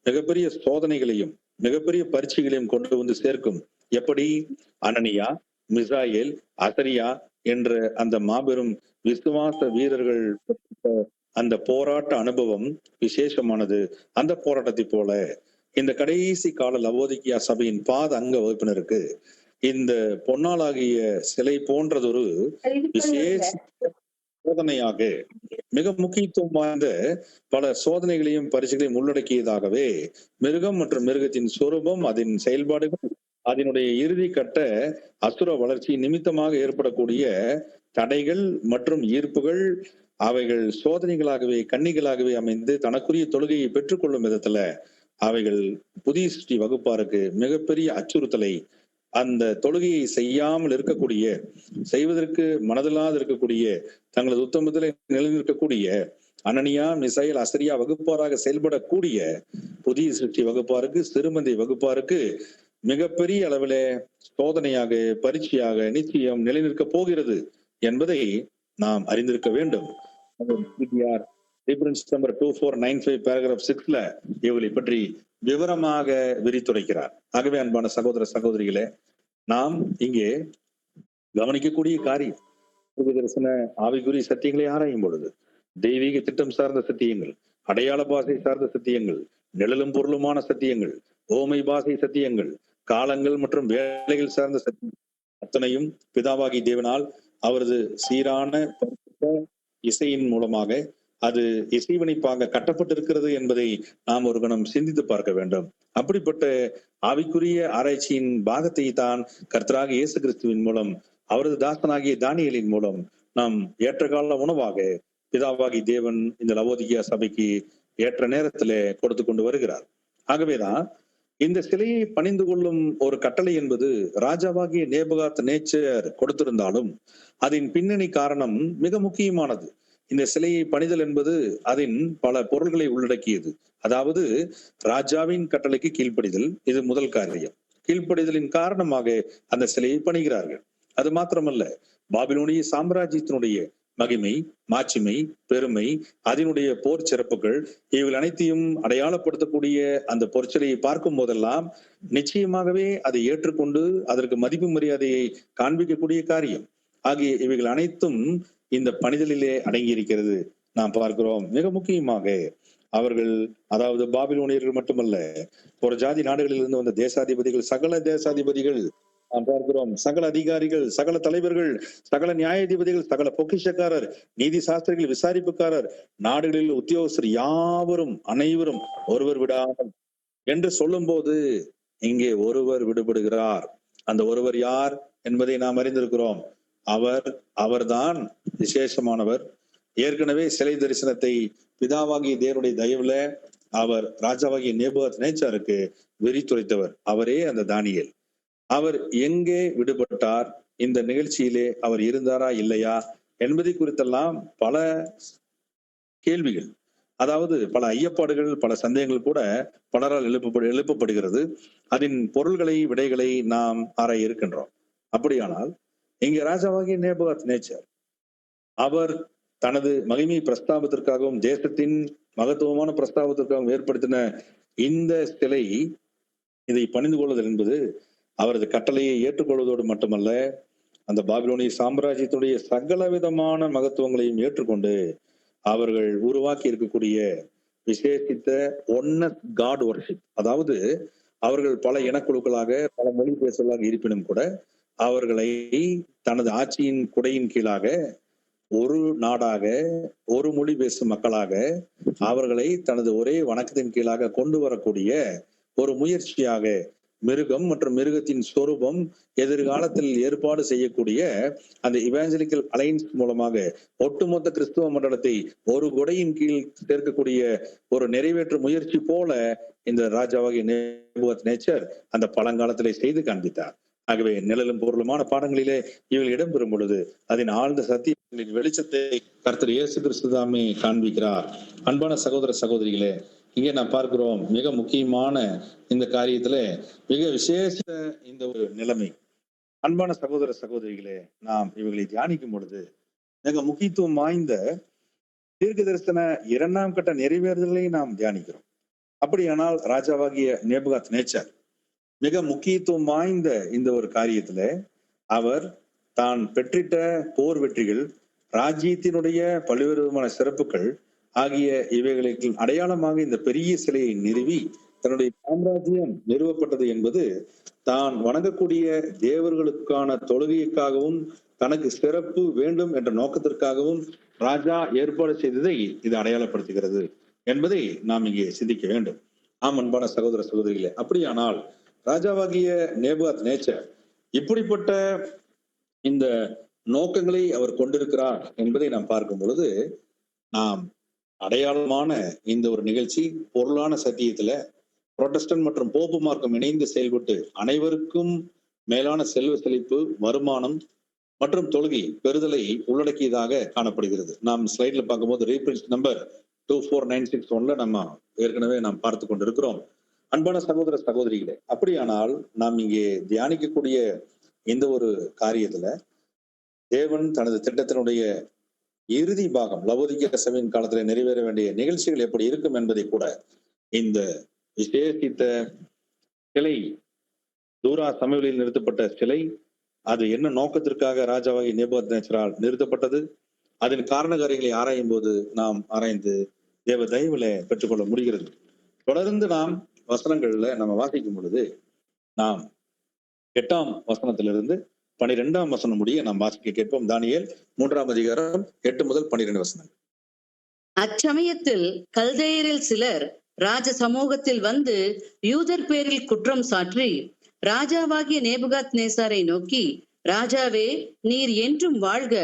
மிகப்பெரிய சோதனைகளையும் மிகப்பெரிய பரீட்சைகளையும் கொண்டு வந்து சேர்க்கும். எப்படி அனனியா, மிசாயேல், அசரியா என்ற அந்த மாபெரும் விசுவாச வீரர்கள் அந்த போராட்ட அனுபவம் விசேஷமானது. அந்த போராட்டத்தை போல இந்த கடைசி கால லவோதிகியா சபையின் பாத அங்க வகுப்பினருக்கு இந்த பொன்னாளாகிய சிலை போன்றதொரு விசேஷ சோதனையாக, மிக முக்கியத்துவம் வாய்ந்த பல சோதனைகளையும் பரிசுகளையும் உள்ளடக்கியதாகவே மிருகம் மற்றும் மிருகத்தின் சொரூபம், அதன் செயல்பாடுகள், அதனுடைய இறுதி கட்ட அசுர வளர்ச்சி நிமித்தமாக ஏற்படக்கூடிய தடைகள் மற்றும் ஈர்ப்புகள், அவைகள் சோதனைகளாகவே கன்னிகளாகவே அமைந்து தனக்குரிய தொழுகையை பெற்றுக்கொள்ளும் விதத்துல அவைகள் புதிய சிருஷ்டி வகுப்பாருக்கு மிகப்பெரிய அச்சுறுத்தலை, அந்த தொழுகையை செய்யாமல் இருக்கக்கூடிய, செய்வதற்கு மனதில்லாது இருக்கக்கூடிய, தங்களது உத்தமத்தில் நிலைநிற்கக்கூடிய அனனியா, மிசாயேல், அசரியா வகுப்பாராக செயல்படக்கூடிய புதிய சிருஷ்டி வகுப்பாருக்கு, சிறுமந்தை வகுப்பாருக்கு மிகப்பெரிய அளவிலே சோதனையாக, பரீட்சையாக நிச்சயம் நிலைநிற்க போகிறது என்பதை நாம் அறிந்திருக்க வேண்டும். டிஃபரன்ஸ் நம்பர் 2495 paragraph 6ல இவளை பற்றி விவரமாக விரித்துரைக்கிறார். ஆகவே அன்பான சகோதர சகோதரிகளே, நாம் இங்கே கவனிக்கக்கூடிய காரியம். தீர்க்கதரிசன ஆவிக்குரிய சத்தியங்களை ஆராயும் பொழுது தெய்வீக திட்டம் சார்ந்த சத்தியங்கள், அடையாள பாசை சார்ந்த சத்தியங்கள், நிழலும் பொருளுமான சத்தியங்கள், ஓமை பாசை சத்தியங்கள், காலங்கள் மற்றும் வேலைகள் சார்ந்த சத்தியம் அத்தனையும் பிதாவாகி தேவனால் அவரது சீரான இசையின் மூலமாக அது இசைவனைப்பாக கட்டப்பட்டிருக்கிறது என்பதை நாம் ஒரு கணம் சிந்தித்து பார்க்க வேண்டும். அப்படிப்பட்ட ஆவிக்குரிய ஆராய்ச்சியின் பாகத்தை தான் கர்த்தராக இயேசு கிறிஸ்துவின் மூலம் அவரது தாசனாகிய தானியேலின் மூலம் நாம் ஏற்ற கால உணவாக பிதாவாகி தேவன் இந்த லவோதிகியா சபைக்கு ஏற்ற நேரத்துல கொடுத்து கொண்டு வருகிறார். ஆகவேதான் இந்த சிலையை பணிந்து கொள்ளும் ஒரு கட்டளை என்பது ராஜாவாகிய நேபுகாத் நேச்சர் கொடுத்திருந்தாலும் அதன் பின்னணி காரணம் மிக முக்கியமானது. இந்த சிலையை பணிதல் என்பது அதன் பல பொருள்களை உள்ளடக்கியது. அதாவது ராஜாவின் கட்டளைக்கு கீழ்ப்படிதல், இது முதல் காரியம். கீழ்ப்படிதலின் காரணமாக அந்த சிலையை பணிகிறார்கள். அது மாத்திரமல்ல, பாபிலோனிய சாம்ராஜ்யத்தினுடைய மகிமை, மாட்சிமை, பெருமை, அதனுடைய போர் சிறப்புகள், இவைகள் அனைத்தையும் அடையாளப்படுத்தக்கூடிய அந்த பொற்சிலையை பார்க்கும் போதெல்லாம் நிச்சயமாகவே அதை ஏற்றுக்கொண்டு அதற்கு மதிப்பு மரியாதையை காண்பிக்கக்கூடிய காரியம் ஆகிய இவைகள் அனைத்தும் இந்த பணிதலிலே அடங்கி இருக்கிறது. நாம் பார்க்கிறோம். மிக முக்கியமாக அவர்கள், அதாவது பாபிலோனியர்கள் மட்டுமல்ல, ஒரு ஜாதி நாடுகளில் இருந்து வந்த தேசாதிபதிகள், சகல தேசாதிபதிகள் நாம் பார்க்கிறோம், சகல அதிகாரிகள், சகல தலைவர்கள், சகல நியாயாதிபதிகள், சகல பொக்கிஷக்காரர், நீதி சாஸ்திரிகள், விசாரிப்புக்காரர், நாடுகளில் உத்தியோகஸ்தர் யாவரும் அனைவரும் ஒருவர் விடாமல் என்று சொல்லும் போது இங்கே ஒருவர் விடுபடுகிறார். அந்த ஒருவர் யார் என்பதை நாம் அறிந்திருக்கிறோம். அவர்தான் விசேஷமானவர். ஏற்கனவே சிலை தரிசனத்தை பிதாவாகிய தேவனுடைய தயவுல அவர் ராஜாவாகிய நேபுகாத் நேச்சாருக்கு விரித்துரைத்தவர். அவரே அந்த தானியேல். அவர் எங்கே விடுபட்டார், இந்த நிகழ்ச்சியிலே அவர் இருந்தாரா இல்லையா என்பதை குறித்தெல்லாம் பல கேள்விகள், அதாவது பல ஐயப்பாடுகள், பல சந்தேகங்கள் கூட பலரால் எழுப்பப்படுகிறது. அதன் பொருள்களை, விடைகளை நாம் ஆராய இருக்கின்றோம். அப்படியானால் இங்கே ராஜாவாகிய நேபுகாத் நேச்சர் அவர் தனது மகிமை பிரஸ்தாபத்திற்காகவும் தேசத்தின் மகத்துவமான பிரஸ்தாபத்திற்காகவும் ஏற்படுத்தின இந்த சிலை, இதை பணிந்து கொள்ளுதல் என்பது அவரது கட்டளையை ஏற்றுக்கொள்வதோடு மட்டுமல்ல, அந்த பாபிலோனிய சாம்ராஜ்யத்துடைய சகல விதமான மகத்துவங்களையும் ஏற்றுக்கொண்டு அவர்கள் உருவாக்கி இருக்கக்கூடிய விசேஷித்த ஒன்னஸ் காட் வர்ஷிப், அதாவது அவர்கள் பல இனக்குழுக்களாக, பல மொழி பேசுவதாக இருப்பினும் கூட அவர்களை தனது ஆட்சியின் குடையின் கீழாக ஒரு நாடாக, ஒரு மொழி பேசும் மக்களாக அவர்களை தனது ஒரே வணக்கத்தின் கீழாக கொண்டு வரக்கூடிய ஒரு முயற்சியாக மிருகம் மற்றும் மிருகத்தின் சொரூபம் எதிர்காலத்தில் ஏற்பாடு செய்யக்கூடிய அந்த இவாஞ்சலிக்கல் அலைன்ஸ் மூலமாக ஒட்டுமொத்த கிறிஸ்துவ மண்டலத்தை ஒரு கொடையின் கீழ் சேர்க்கக்கூடிய ஒரு நிறைவேற்று முயற்சி போல இந்த ராஜாவாகிய நேபுகாத் நேச்சர் அந்த பழங்காலத்திலே செய்து காண்பித்தார். ஆகவே நிழலும் பொருளுமான பாடங்களிலே இவள் இடம்பெறும் பொழுது அதன் ஆழ்ந்த சத்தியங்களின் வெளிச்சத்தை கர்த்தர் இயேசு கிறிஸ்து தாமே காண்பிக்கிறார். அன்பான சகோதர சகோதரிகளே, இங்கே நாம் பார்க்கிறோம் மிக முக்கியமான இந்த காரியத்துல மிக விசேஷ இந்த ஒரு நிலைமை. அன்பான சகோதர சகோதரிகளே, நாம் இவர்களை தியானிக்கும் பொழுது மிக முக்கியத்துவம் வாய்ந்த தீர்க்க தரிசன 2ஆம் கட்ட நிறைவேறுதலை நாம் தியானிக்கிறோம். அப்படியானால் ராஜாவாகிய நேபுகாத் நேச்சர் மிக முக்கியத்துவம் வாய்ந்த இந்த ஒரு காரியத்துல அவர் தான் பெற்றிட்ட போர் வெற்றிகள், ராஜ்யத்தினுடைய பல்வேறு விதமான சிறப்புகள் ஆகிய இவைகளுக்கு அடையாளமாக இந்த பெரிய சிலையை நிறுவி தன்னுடைய சாம்ராஜ்யம் நிறுவப்பட்டது என்பது தான் வணங்கக்கூடிய தேவர்களுக்கான தொழுகைக்காகவும் தனக்கு சிறப்பு வேண்டும் என்ற நோக்கத்திற்காகவும் ராஜா ஏற்பாடு செய்ததை இது அடையாளப்படுத்துகிறது என்பதை நாம் இங்கே சிந்திக்க வேண்டும். ஆம், அன்பான சகோதர சகோதரிகளே, அப்படியானால் ராஜாவாகிய நேபுகாத் நேச்சர் இப்படிப்பட்ட இந்த நோக்கங்களை அவர் கொண்டிருக்கிறார் என்பதை நாம் பார்க்கும் பொழுது நாம் அடையாளமான இந்த ஒரு நிகழ்ச்சி பொருளான சத்தியத்துல புரோட்டஸ்டன்ட் மற்றும் போப்பு மார்க்கம் இணைந்து செயல்பட்டு அனைவருக்கும் மேலான செல்வ செழிப்பு, வருமானம் மற்றும் தொழுகை பெறுதலை உள்ளடக்கியதாக காணப்படுகிறது. நாம் ஸ்லைட்ல பார்க்கும்போது ரீபிரின்ஸ் நம்பர் 24961 நம்ம ஏற்கனவே நாம் பார்த்து கொண்டிருக்கிறோம். அன்பான சகோதர சகோதரிகளே, அப்படியானால் நாம் இங்கே தியானிக்கக்கூடிய இந்த ஒரு காரியத்துல தேவன் தனது திட்டத்தினுடைய இறுதி பாகம் லவோதிகியா சபையின் காலத்துல நிறைவேற வேண்டிய நிகழ்ச்சிகள் எப்படி இருக்கும் என்பதை கூட இந்த விசேஷித்த சிலை, தூரா சமவெளியில் நிறுத்தப்பட்ட சிலை, அது என்ன நோக்கத்திற்காக ராஜாவாகி நேபுகாத்நேச்சரால் நிறுத்தப்பட்டது, அதன் காரண காரியங்களை ஆராயும் போது நாம் ஆராய்ந்து தேவ தயவுல பெற்றுக்கொள்ள முடிகிறது. தொடர்ந்து நாம் வசனங்கள்ல நம்ம வாசிக்கும் பொழுது நாம் 8ஆம் வசனத்திலிருந்து 12ஆம் வசனம் முடிய நாம் வாசிக்க கேட்போம். தானியேல் 3ஆம் அதிகாரம் 8 முதல் 12 வசனம். அச்சமயத்தில் கல்தேயரில் சிலர் ராஜ சமூகத்தில் வந்து யூதர் பேரில் குற்றம் சாற்றி ராஜாவாகிய நேபுகாத்நேசாரை நோக்கி, ராஜாவே, நீர் என்றும் வாழ்க.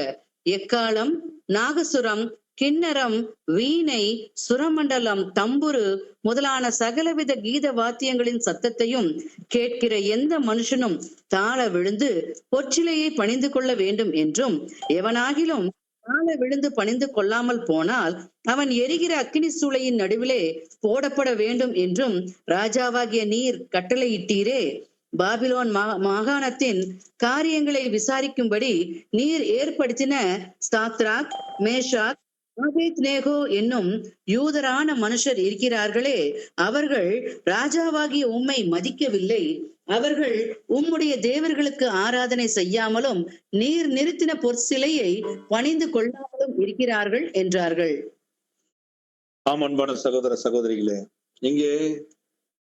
எக்காளம், நாகசுரம், கிண்ணரம், வீணை, சுரமண்டலம், தம்புரு முதலான சகலவித கீத வாத்தியங்களின் சத்தத்தையும் கேட்கிற எந்த மனுஷனும் தாழ விழுந்து பொற்றிலையை பணிந்து கொள்ள வேண்டும் என்றும், எவனாகிலும் தாழ விழுந்து பணிந்து கொள்ளாமல் போனால் அவன் எரிகிற அக்கினி சூளையின் நடுவிலே போடப்பட வேண்டும் என்றும் ராஜாவாகிய நீர் கட்டளையிட்டீரே. பாபிலோன் மாகாணத்தின் காரியங்களை விசாரிக்கும்படி நீர் ஏற்படுத்தின சாத்ராக், மேஷாக், ஆபேத்நேகோ என்னும் யூதரான மனுஷர் இருக்கிறார்களே, அவர்கள் ராஜாவாகிய உம்மை மதிக்கவில்லை. அவர்கள் உம்முடைய தேவர்களுக்கு ஆராதனை செய்யாமலும் நீர் நிறுத்தின பொற்சிலையை பணிந்து கொள்ளாமலும் இருக்கிறார்கள் என்றார்கள். ஆம், அன்பான சகோதர சகோதரிகளே, இங்கே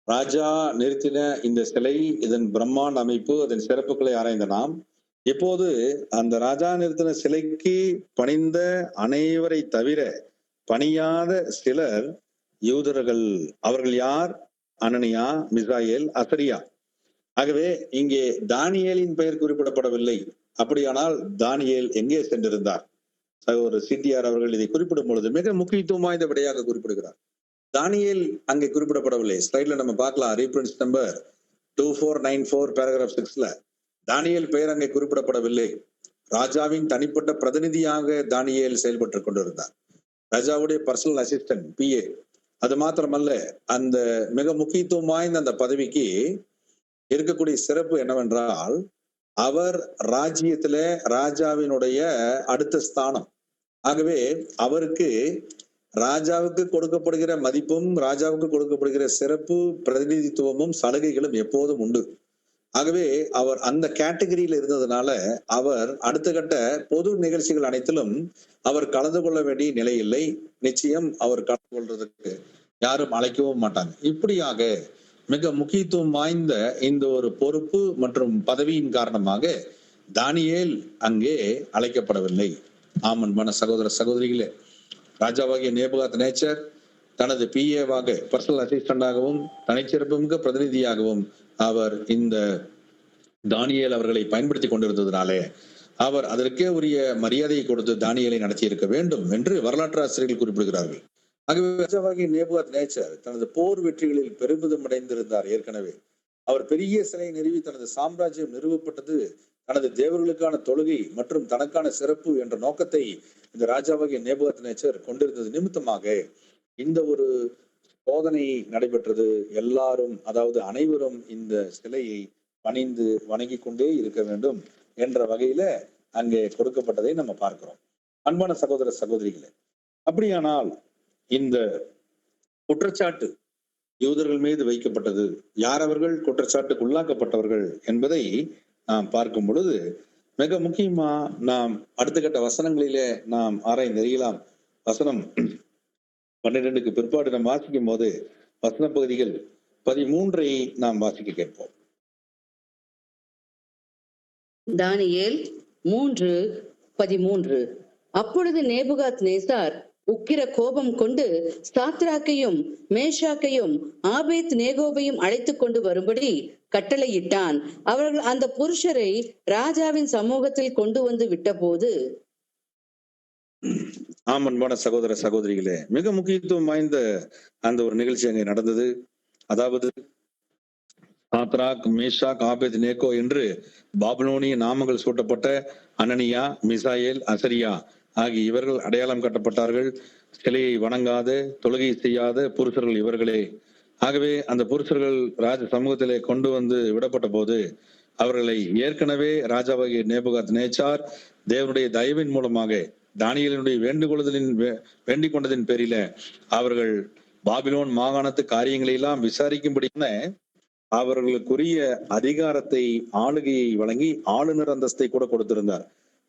ராஜா நிறுத்தின இந்த சிலை, இதன் பிரம்மாண்ட அமைப்பு, அதன் சிறப்புகளை ஆராய்ந்த நாம் இப்போது அந்த ராஜா நிறுத்தின சிலைக்கு பணிந்த அனைவரை தவிர பணியாத சிலர் யூதர்கள். அவர்கள் யார்? அனனியா, மிசாயேல், அசரியா. ஆகவே இங்கே தானியேலின் பெயர் குறிப்பிடப்படவில்லை. அப்படியானால் தானியேல் எங்கே சென்றிருந்தார்? ஒரு சிடிஆர் அவர்கள் இதை குறிப்பிடும் பொழுது மிக முக்கியத்துவம் வாய்ந்த விடையாக குறிப்பிடுகிறார். தானியேல் அங்கே குறிப்பிடப்படவில்லை. ஸ்லைட்ல நம்ம பார்க்கலாம், ரீஃபரன்ஸ் நம்பர் 2494 பேராகிராஃப் 6ல தானியேல் பெயர் அங்கே குறிப்பிடப்படவில்லை. ராஜாவின் தனிப்பட்ட பிரதிநிதியாக தானியேல் செயல்பட்டு கொண்டிருந்தார். ராஜாவுடைய பர்சனல் அசிஸ்டன்ட், PA. அது மாத்திரமல்ல, அந்த மிக முக்கியத்துவம் வாய்ந்த அந்த பதவிக்கு இருக்கக்கூடிய சிறப்பு என்னவென்றால், அவர் ராஜ்யத்தில ராஜாவினுடைய அடுத்த ஸ்தானம். ஆகவே அவருக்கு ராஜாவுக்கு கொடுக்கப்படுகிற மதிப்பும் ராஜாவுக்கு கொடுக்கப்படுகிற சிறப்பு, பிரதிநிதித்துவமும் சலுகைகளும் எப்போதும் உண்டு. ஆகவே அவர் அந்த கேட்டகரியில இருந்ததுனால அவர் அடுத்த கட்ட பொது நிகழ்ச்சிகள் அனைத்திலும் அவர் கலந்து கொள்ள வேண்டிய நிலை இல்லை. நிச்சயம் அவர் கலந்து கொள்றதுக்கு யாரும் அழைக்கவும் மாட்டாங்க. இப்படியாக மிக முக்கியத்துவம் வாய்ந்த இந்த ஒரு பொறுப்பு மற்றும் பதவியின் காரணமாக தானியேல் அங்கே அழைக்கப்படவில்லை. ஆமன்பான சகோதர சகோதரிகளே, ராஜாவாகிய நேபுகாத்நேச்சர் தனது PA-வாக, பர்சனல் அசிஸ்டண்டாகவும் தனிச்சிறப்புமிக்க பிரதிநிதியாகவும் அவர் இந்த தானியேல் அவர்களை பயன்படுத்தி கொண்டிருந்ததுனாலே அவர் அதற்கே உரிய மரியாதையை கொடுத்து தானியேலை நடத்தி இருக்க வேண்டும் என்று வரலாற்று ஆசிரியர்கள் குறிப்பிடுகிறார்கள். ஆகவே ராஜாவாகிய நேபுகாத்நேச்சர் தனது போர் வெற்றிகளில் பெருமிதம் அடைந்திருந்தார். ஏற்கனவே அவர் பெரிய சிலை நிறுவி தனது சாம்ராஜ்யம் நிறுவப்பட்டது தனது தேவர்களுக்கான தொழுகை மற்றும் தனக்கான சிறப்பு என்ற நோக்கத்தை இந்த ராஜாவாகிய நேபுகாத்நேச்சர் கொண்டிருந்தது நிமித்தமாக இந்த ஒரு சோதனை நடைபெற்றது. எல்லாரும், அதாவது அனைவரும் இந்த சிலையை பணிந்து வணங்கி கொண்டே இருக்க வேண்டும் என்ற வகையில அங்கே கொடுக்கப்பட்டதை நம்ம பார்க்கிறோம். அன்பான சகோதர சகோதரிகளே, அப்படியானால் இந்த குற்றச்சாட்டு யூதர்கள் மீது வைக்கப்பட்டது. யார் அவர்கள் குற்றச்சாட்டுக்கு உள்ளாக்கப்பட்டவர்கள் என்பதை நாம் பார்க்கும் பொழுது மிக முக்கியமா நாம் அடுத்த கட்ட வசனங்களிலே நாம் ஆராய்ந்து அறியலாம். வசனம் 12க்கு பிற்பாடு நாம் வாசிக்கும் போது வசன பகுதிகள் 13ஐ நாம் வாசிக்க கேட்போம். தானியேல் 3:13. அப்பொழுது நேபுகாத்நேசார் உக்கிர கோபம் கொண்டு சாத்ராக்கையும் மேஷாக்கையும் ஆபேத்நேகோவையும் அழைத்துக் கொண்டு வரும்படி கட்டளையிட்டான். அவர்கள் அந்த புருஷரை ராஜாவின் சமூகத்தில் கொண்டு வந்து விட்டபோது, அன்பான சகோதர சகோதரிகளே, மிக முக்கியத்துவம் வாய்ந்த அந்த ஒரு நிகழ்ச்சி அங்கே நடந்தது. அதாவது சாத்ராக், மேஷாக், ஆபேத்நேகோ என்று பாபிலோனிய நாமங்கள் சூட்டப்பட்ட அனனியா, மிசாயேல், அசரியா ஆகிய இவர்கள் அடையாளம் காட்டப்பட்டார்கள். சிலையை வணங்காத, தொழுகை செய்யாத புருஷர்கள் இவர்களே. ஆகவே அந்த புருஷர்கள் ராஜ சமூகத்திலே கொண்டு வந்து விடப்பட்ட போது அவர்களை ஏற்கனவே ராஜாவாகிய நேபுகாத்நேச்சார் தேவனுடைய தயவின் மூலமாக தானியேலினுடைய வேண்டிக் கொண்டதின் பேரில அவர்கள் பாபிலோன் மாகாணத்து காரியங்களை எல்லாம் விசாரிக்கும்படியான அவர்களுக்குரிய அதிகாரத்தை, ஆளுகையை வழங்கி ஆளுநர் அந்தஸ்தை கூட கொடுத்திருந்தார்.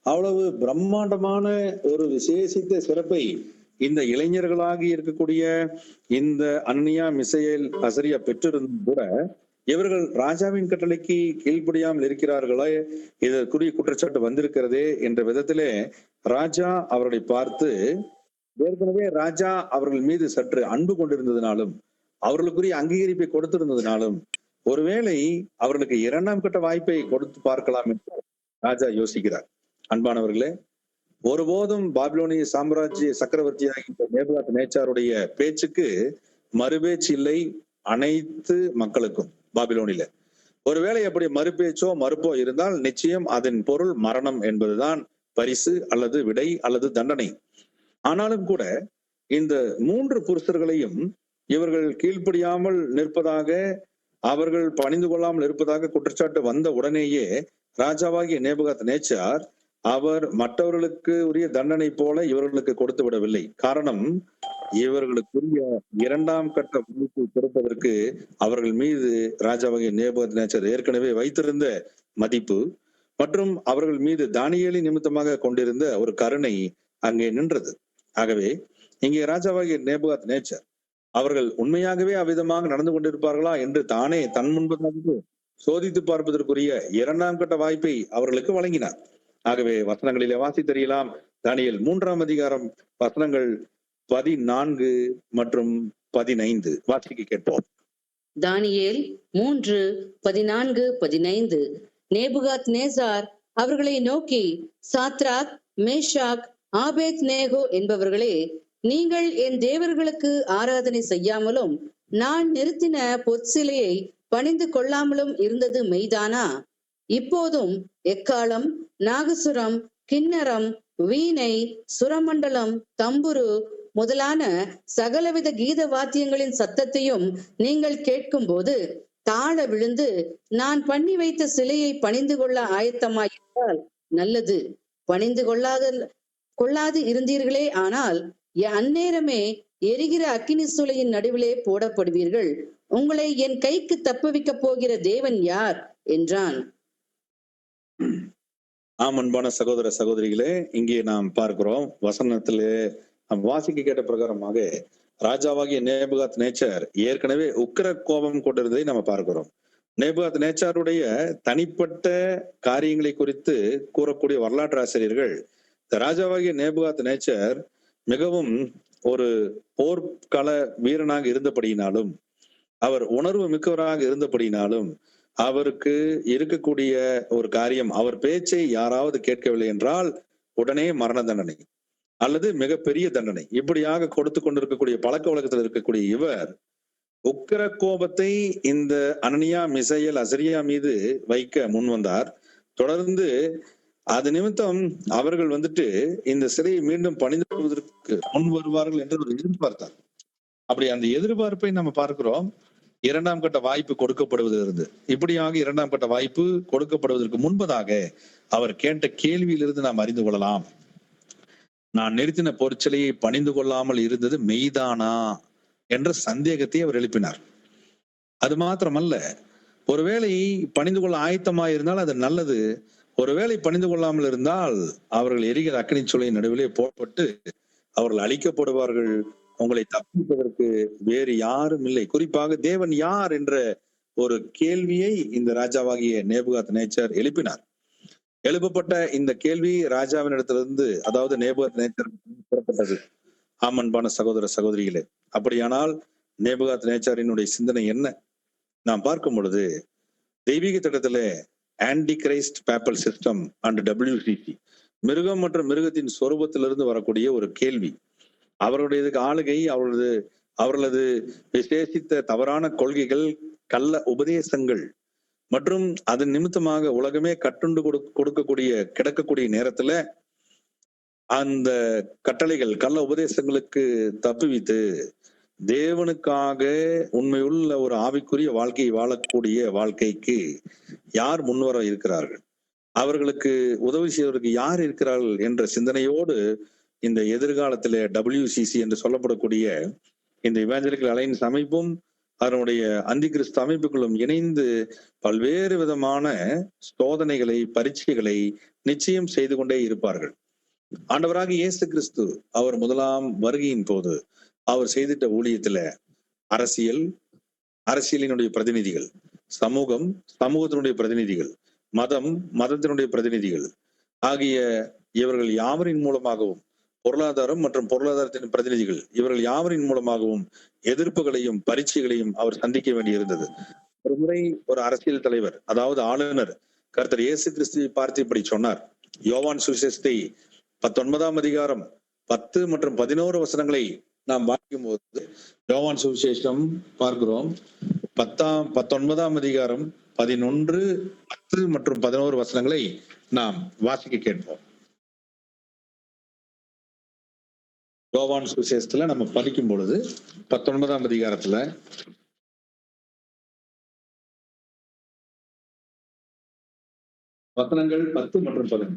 அவ்வளவு பிரம்மாண்டமான ஒரு விசேஷித்த சிறப்பை இந்த இளைஞர்களாகி இருக்கக்கூடிய இந்த அன்னியா, மிசையேல், அசரியா பெற்றிருந்தும் கூட இவர்கள் ராஜாவின் கட்டளைக்கு கீழ்ப்படியாமல் இருக்கிறார்களே, இதற்குரிய குற்றச்சாட்டு வந்திருக்கிறதே என்ற விதத்திலே ராஜா அவர்களை பார்த்து, ஏற்கனவே ராஜா அவர்கள் மீது சற்று அன்பு கொண்டிருந்ததினாலும் அவர்களுக்குரிய அங்கீகரிப்பை கொடுத்திருந்ததினாலும் ஒருவேளை அவர்களுக்கு 2ஆம் கட்ட வாய்ப்பை கொடுத்து பார்க்கலாம் என்று ராஜா யோசிக்கிறார். அன்பானவர்களே, ஒருபோதும் பாபிலோனிய சாம்ராஜ்ய சக்கரவர்த்தியாகிய நேபுகாத் நேச்சாருடைய பேச்சுக்கு மறுபேச்சு இல்லை அனைத்து மக்களுக்கும் பாபிலோனில. ஒருவேளை அப்படி மறுபேச்சோ மறுப்போ இருந்தால் நிச்சயம் அதன் பொருள் மரணம் என்பதுதான் பரிசு அல்லது விடை அல்லது தண்டனை. ஆனாலும் கூட இந்த 3 புருஷர்களையும் இவர்கள் கீழ்ப்படியாமல் நிற்பதாக, அவர்கள் பணிந்து கொள்ளாமல் இருப்பதாக குற்றச்சாட்டு வந்த உடனேயே ராஜாவாகிய நேபுகாத் நேச்சார் அவர் மற்றவர்களுக்கு உரிய தண்டனை போல இவர்களுக்கு கொடுத்து விடவில்லை. காரணம், இவர்களுக்குரிய 2ஆம் கட்ட வாய்ப்பை கொடுப்பதற்கு அவர்கள் மீது ராஜாவாகிய நேபுகாத் நேச்சார் ஏற்கனவே வைத்திருந்த மதிப்பு மற்றும் அவர்கள் மீது தானியேலின் நிமித்தமாக கொண்டிருந்த ஒரு கருணை அங்கே நின்றது. ஆகவே இங்கே ராஜாவாகிய நேபுகாத் நேச்சார் அவர்கள் உண்மையாகவே அவ்விதமாக நடந்து கொண்டிருப்பார்களா என்று தானே தன் முன்பதாக சோதித்து பார்ப்பதற்குரிய 2ஆம் கட்ட வாய்ப்பை அவர்களுக்கு வழங்கினார். ஆகவே வசனங்களிலே வாசி தெரியலாம். தானியேல் 3ஆம் அதிகாரம் வசனங்கள் 14 மற்றும் 15 வாசிக்க கேட்போம். தானியேல் 3:14-15. நேபுகாத் நேசார் அவர்களை நோக்கி, சாத்ராக், மேஷாக், ஆபேத் நேகோ என்பவர்களே, நீங்கள் என் தேவர்களுக்கு ஆராதனை செய்யாமலும் நான் நிறுத்தின பொற்சிலையை பணிந்து கொள்ளாமலும் இருந்தது மெய்தானா? இப்போதும் எக்காளம், நாகசுரம், கிண்ணரம், வீணை, சுரமண்டலம், தம்புரு முதலான சகலவித கீத வாத்தியங்களின் சத்தத்தையும் நீங்கள் கேட்கும் போது தாழ விழுந்து நான் பண்ணி வைத்த சிலையை பணிந்து கொள்ள ஆயத்தமாயிருந்தால் நல்லது. பணிந்து கொள்ளாது இருந்தீர்களே ஆனால் அந்நேரமே எரிகிற அக்கினி சூளையின் நடுவிலே போடப்படுவீர்கள். உங்களை என் கைக்கு தப்புவிக்க போகிற தேவன் யார் என்றான். அன்பான சகோதர சகோதரிகளே, இங்கே நாம் பார்க்கிறோம் வசனத்திலே வாசிக்க கேட்ட பிரகாரமாக ராஜாவாகிய நேபுகாத் நேச்சார் ஏற்கனவே உக்கிர கோபம் கொண்டிருந்ததை நம்ம பார்க்கிறோம். நேபுகாத் நேச்சாருடைய தனிப்பட்ட காரியங்களை குறித்து கூறக்கூடிய வரலாற்று ஆசிரியர்கள் ராஜாவாகிய நேபுகாத் நேச்சார் மிகவும் ஒரு போர்க்கள வீரனாக இருந்தபடியினாலும், அவர் உணர்வு மிக்கவராக இருந்தபடியினாலும், அவருக்கு இருக்கக்கூடிய ஒரு காரியம், அவர் பேச்சை யாராவது கேட்கவில்லை என்றால் உடனே மரண தண்டனை அல்லது மிகப்பெரிய தண்டனை, இப்படியாக கொடுத்து கொண்டிருக்கக்கூடிய பழக்க வழக்கத்தில் இருக்கக்கூடிய இவர் உக்கிர கோபத்தை இந்த அனனியா, மிசையேல், அசரியா மீது வைக்க முன் வந்தார். தொடர்ந்து அது நிமித்தம் அவர்கள் இந்த சிலையை மீண்டும் பணிந்து கொள்வதற்கு முன் வருவார்கள் என்று அவர் எதிர்பார்த்தார். அப்படி அந்த எதிர்பார்ப்பை நம்ம பார்க்கிறோம். 2ஆம் கட்ட வாய்ப்பு கொடுக்கப்படுவதிலிருந்து, இப்படியாக 2ஆம் கட்ட வாய்ப்பு கொடுக்கப்படுவதற்கு முன்பதாக அவர் கேட்ட கேள்வியிலிருந்து நாம் அறிந்து கொள்ளலாம். நான் நிறுத்தின பொற்சிலையை பணிந்து கொள்ளாமல் இருந்தது மெய்தானா என்ற சந்தேகத்தை அவர் எழுப்பினார். அது மாத்திரமல்ல, ஒருவேளை பணிந்து கொள்ள ஆயத்தமாயிருந்தால் அது நல்லது, ஒருவேளை பணிந்து கொள்ளாமல் இருந்தால் அவர்கள் எரிகிற அக்கினி சூளையின் நடுவிலே போடப்பட்டு அவர்கள் அழிக்கப்படுவார்கள். உங்களை தப்பிப்பதற்கு வேறு யாரும் இல்லை. குறிப்பாக தேவன் யார் என்ற ஒரு கேள்வியை இந்த ராஜாவாகிய நேபுகாத் நேச்சார் எழுப்பினார். எழுப்பப்பட்ட இந்த கேள்வி ராஜாவினிடத்திலிருந்து, அதாவது நேபுகாத் நேச்சார் புறப்பட்டது. அன்பான சகோதர சகோதரிகளே, அப்படியானால் நேபுகாத் நேச்சாரினுடைய சிந்தனை என்ன நாம் பார்க்கும் பொழுது, தெய்வீக திட்டத்திலே Antichrist papal system and WCC, மிருகம் மற்றும் மிருகத்தின் சொரூபத்திலிருந்து வரக்கூடிய ஒரு கேள்வி, அவர்களுடைய ஆளுகை, அவர்களது விசேஷித்த தவறான கொள்கைகள், கள்ள உபதேசங்கள் மற்றும் அதன் நிமித்தமாக உலகமே கட்டுண்டு கிடக்கக்கூடிய நேரத்துல அந்த கட்டளைகள், கள்ள உபதேசங்களுக்கு தப்புவித்து தேவனுக்காக உண்மையுள்ள ஒரு ஆவிக்குரிய வாழ்க்கையை வாழக்கூடிய வாழ்க்கைக்கு யார் முன்வர இருக்கிறார்கள், அவர்களுக்கு உதவி செய்வதற்கு யார் இருக்கிறார்கள் என்ற சிந்தனையோடு இந்த எதிர்காலத்திலே WCC என்று சொல்லப்படக்கூடிய இந்த இவாஞ்சலிக்கல் அலையன்ஸ் அமைப்பும் அதனுடைய அந்தி கிறிஸ்து அமைப்புகளும் இணைந்து பல்வேறு விதமான சோதனைகளை, பரீட்சைகளை நிச்சயம் செய்து கொண்டே இருப்பார்கள். ஆண்டவராக இயேசு கிறிஸ்து அவர் முதலாம் வருகையின் போது அவர் செய்திட்ட ஊழியத்துல அரசியல், அரசியலினுடைய பிரதிநிதிகள், சமூகம், சமூகத்தினுடைய பிரதிநிதிகள், மதம், மதத்தினுடைய பிரதிநிதிகள் ஆகிய இவர்கள் யாவரின் மூலமாகவும், பொருளாதாரம் மற்றும் பொருளாதாரத்தின் பிரதிநிதிகள் இவர்கள் யாவரின் மூலமாகவும் எதிர்ப்புகளையும் பரீட்சைகளையும் அவர் சந்திக்க வேண்டியிருந்தது. ஒரு முறை ஒரு அரசியல் தலைவர், அதாவது ஆளுநர் கர்த்தர் இயேசு கிறிஸ்துவை பார்த்து இப்படி சொன்னார். யோவான் சுவிசேஷத்தை 19ஆம் அதிகாரம் 10 மற்றும் 11 வசனங்களை நாம் வாசிக்கும் போது, யோவான் சுவிசேஷம் பார்க்கிறோம் 19ஆம் அதிகாரம் 11, 10 மற்றும் 11 வசனங்களை நாம் வாசிக்க கேட்போம். யோவான் சுவிசேஷத்துல நம்ம படிக்கும் பொழுது 19ஆம் அதிகாரத்துல வசனங்கள் 10 மற்றும் 11.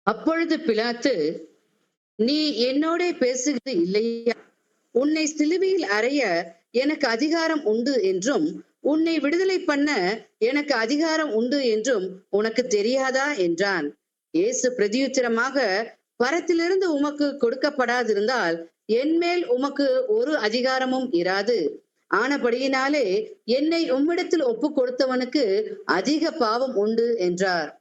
அப்பொழுது பிலாத்து, நீ என்னோட பேசுகிறது இல்லையா? உன்னை சிலுவையில் அறைய எனக்கு அதிகாரம் உண்டு என்றும், உன்னை விடுதலை பண்ண எனக்கு அதிகாரம் உண்டு என்றும் உனக்கு தெரியாதா என்றான். இயேசு பிரதியுத்தரமாக, பரத்திலிருந்து உமக்கு கொடுக்கப்படாதிருந்தால் என்மேல் உமக்கு ஒரு அதிகாரமும் இராது. ஆனபடியினாலே என்னை உம்மிடத்தில் ஒப்பு கொடுத்தவனுக்கு அதிக பாவம் உண்டு என்றார்.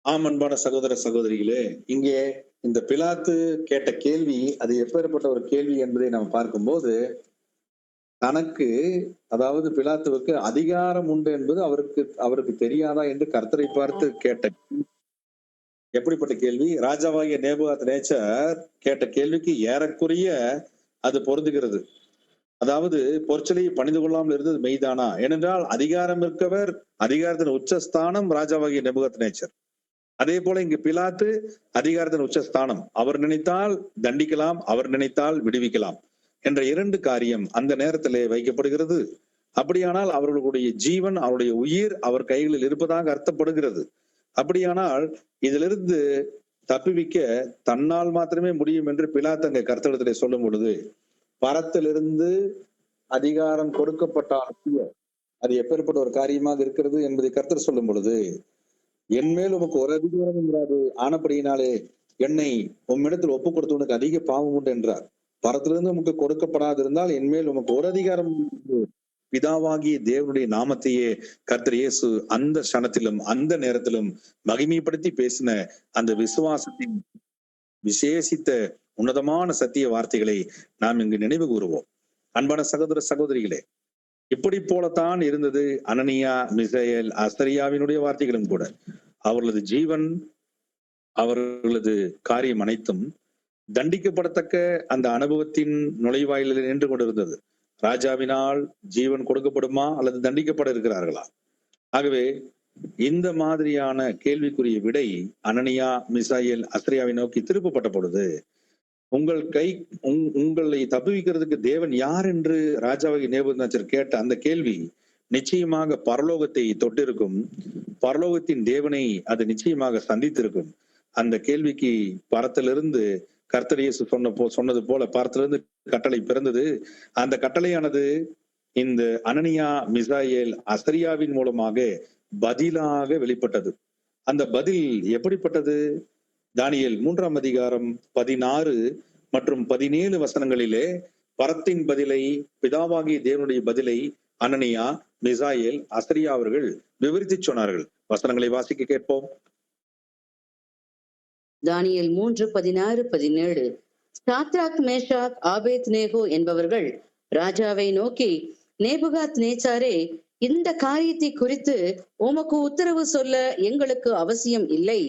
ஆம், அன்பான சகோதர சகோதரிகளே, இங்கே இந்த பிலாத்து கேட்ட கேள்வி அது எப்பேற்பட்ட ஒரு கேள்வி என்பதை நாம் பார்க்கும்போது, தனக்கு, அதாவது பிலாத்துவுக்கு அதிகாரம் உண்டு என்பது அவருக்கு தெரியாதா என்று கர்த்தரை பார்த்து கேட்ட எப்படிப்பட்ட கேள்வி? ராஜாவாகிய நேபுகாத்நேச்சார் கேட்ட கேள்விக்கு ஏறக்குறைய அது பொருந்துகிறது. அதாவது பொற்சிலையை பணிந்து கொள்ளாமல் இருந்தது மெய்தானா? ஏனென்றால் அதிகாரம் இருக்கவர், அதிகாரத்தின் உச்சஸ்தானம் ராஜாவாகிய நேபுகாத்நேச்சார். அதே போல இங்கு பிலாத்து அதிகாரத்தின் உச்சஸ்தானம். அவர் நினைத்தால் தண்டிக்கலாம், அவர் நினைத்தால் விடுவிக்கலாம் என்ற 2 காரியம் அந்த நேரத்திலே வைக்கப்படுகிறது. அப்படியானால் அவர்களுடைய ஜீவன், அவருடைய உயிர் அவர் கைகளில் இருப்பதாக அர்த்தப்படுகிறது. அப்படியானால் இதிலிருந்து தப்புவிக்க தன்னால் மாத்திரமே முடியும் என்று பிலாத்து அங்க கர்த்தரிடத்திலே சொல்லும் பொழுது, பரத்திலிருந்து அதிகாரம் கொடுக்கப்பட்டால் அது எப்பேற்பட்ட ஒரு காரியமாக இருக்கிறது என்பதை கர்த்தர் சொல்லும் பொழுது, என்மேல் உமக்கு ஒரு அதிகாரம் இராது, ஆனபடியினாலே என்னை உம்மிடத்தில் ஒப்பு கொடுத்தவனுக்கு அதிக பாவம் உண்டு என்றார். பரத்திலிருந்து உமக்கு கொடுக்கப்படாதிருந்தால் என்மேல் உமக்கு ஒரு அதிகாரம் உண்டு. பிதாவாகிய தேவனுடைய நாமத்தையே கர்த்தர் இயேசு அந்த க்ஷணத்திலும் அந்த நேரத்திலும் மகிமைப்படுத்தி பேசின அந்த விசுவாசத்தின் விசேஷித்த உன்னதமான சத்திய வார்த்தைகளை நாம் இங்கு நினைவு கூறுவோம். அன்பான சகோதர சகோதரிகளே, இப்படி போலத்தான் இருந்தது அனனியா, மிசாயேல், அசரியாவினுடைய வார்த்தைகளும் கூட. அவர்களது ஜீவன், அவர்களது காரியம் அனைத்தும் தண்டிக்கப்படத்தக்க அந்த அனுபவத்தின் நுழைவாயிலில் நின்று கொண்டிருந்தது. ராஜாவினால் ஜீவன் கொடுக்கப்படுமா அல்லது தண்டிக்கப்பட இருக்கிறார்களா? ஆகவே இந்த மாதிரியான கேள்விக்குரிய விடை அனனியா, மிசாயேல், அசரியாவை நோக்கி திருப்பப்பட்ட பொழுது, உங்களை தப்புவிக்கிறதுக்கு தேவன் யார் என்று ராஜாவாகிய நேபுகாத்நேச்சார் கேட்ட அந்த கேள்வி நிச்சயமாக பரலோகத்தை தொட்டிருக்கும். பரலோகத்தின் தேவனை அது நிச்சயமாக சந்தித்திருக்கும். அந்த கேள்விக்கு பரத்திலிருந்து கர்த்தர் இயேசு சொன்னது போல பரத்திலிருந்து கட்டளை பிறந்தது. அந்த கட்டளையானது இந்த அனனியா, மிசாயேல், அசரியாவின் மூலமாக பதிலாக வெளிப்பட்டது. அந்த பதில் எப்படிப்பட்டது? தானியேல் 3ஆம் அதிகாரம் 16 மற்றும் 17 வசனங்களிலே பரத்தின் பதிலை, பிதாவாகிய தேவனுடைய பதிலை அனனியா, மிசாயேல், அசரியா அவர்கள் விவரித்து சொன்னார்கள். வசனங்களை வாசிக்க கேட்போம். தானியேல் 3:16-17. சாத்ராக், மேஷாக், ஆபேத்நேகோ என்பவர்கள் ராஜாவை நோக்கி, நேபுகாத்நேச்சாரே, இந்த காரியத்தை குறித்து உமக்கு உத்தரவு சொல்ல எங்களுக்கு அவசியம் இல்லை.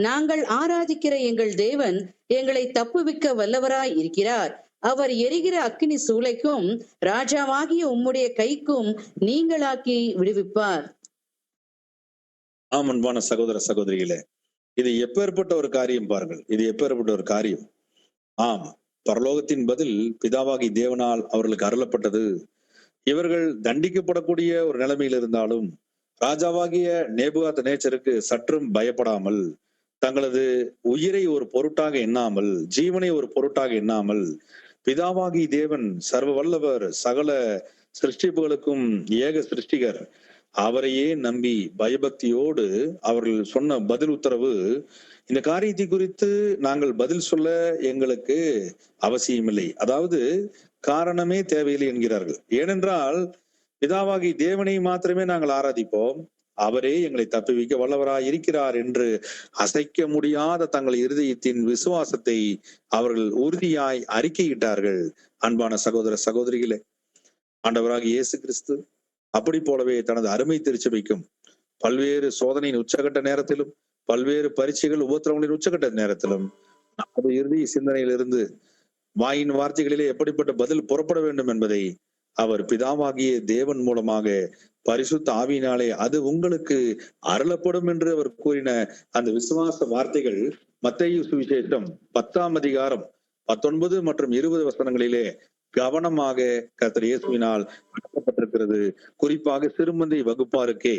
நாங்கள் ஆராதிக்கிற எங்கள் தேவன் எங்களை தப்புவிக்க வல்லவராய் இருக்கிறார். அவர் எரிகிற அக்கினி சூளைக்கும் ராஜாவாகிய உம்முடைய கைக்கும் நீங்களாக்கி விடுவிப்பார். ஆம், அன்பான சகோதர சகோதரிகளே, இது எப்பேற்பட்ட ஒரு காரியம் பாருங்கள். இது எப்பேற்பட்ட ஒரு காரியம். ஆம், பரலோகத்தின் பதில் பிதாவாகி தேவனால் அவர்களுக்கு அருளப்பட்டது. இவர்கள் தண்டிக்கப்படக்கூடிய ஒரு நிலைமையில் இருந்தாலும் ராஜாவாகிய நேபுகாத்நேச்சருக்கு சற்றும் பயப்படாமல், தங்களது உயிரை ஒரு பொருட்டாக எண்ணாமல், ஜீவனை ஒரு பொருட்டாக எண்ணாமல், பிதாவாகி தேவன் சர்வ வல்லவர், சகல சிருஷ்டிப்புகளுக்கும் ஏக சிருஷ்டிகர். அவரையே நம்பி பயபக்தியோடு அவர்கள் சொன்ன பதில் உத்தரவு, இந்த காரியத்தை குறித்து நாங்கள் பதில் சொல்ல எங்களுக்கு அவசியமில்லை, அதாவது காரணமே தேவையில்லை என்கிறார்கள். ஏனென்றால் பிதாவாகி தேவனை மாத்திரமே நாங்கள் ஆராதிப்போம், அவரே எங்களை தப்புவிக்க வல்லவராய் இருக்கிறார் என்று அசைக்க முடியாத தங்கள் இருதயத்தின் விசுவாசத்தை அவர்கள் உறுதியாய் அறிக்கையிட்டார்கள். அன்பான சகோதர சகோதரிகளே, ஆண்டவராகிய இயேசு கிறிஸ்து அப்படி போலவே தனது அருமை திருச்சபைக்கும் பல்வேறு சோதனையின் உச்சகட்ட நேரத்திலும், பல்வேறு பரீட்சைகள் உபத்திரவங்களின் உச்சகட்ட நேரத்திலும் நமது இறுதி சிந்தனையிலிருந்து வாயின் வார்த்தைகளிலே எப்படிப்பட்ட பதில் புறப்பட வேண்டும் என்பதை அவர் பிதாவாகிய தேவன் மூலமாக பரிசுத்த ஆவியினாலே அது உங்களுக்கு அருளப்படும் என்று அவர் கூறின அந்த விசுவாச வார்த்தைகள் மத்தேயு சுவிசேஷம் 10ஆம் அதிகாரம் 19 மற்றும் 20 வசனங்களிலே கவனமாக கர்த்தர் இயேசுவினால் நடத்தப்பட்டிருக்கிறது. குறிப்பாக சிறுமந்தை வகுப்பாருக்கே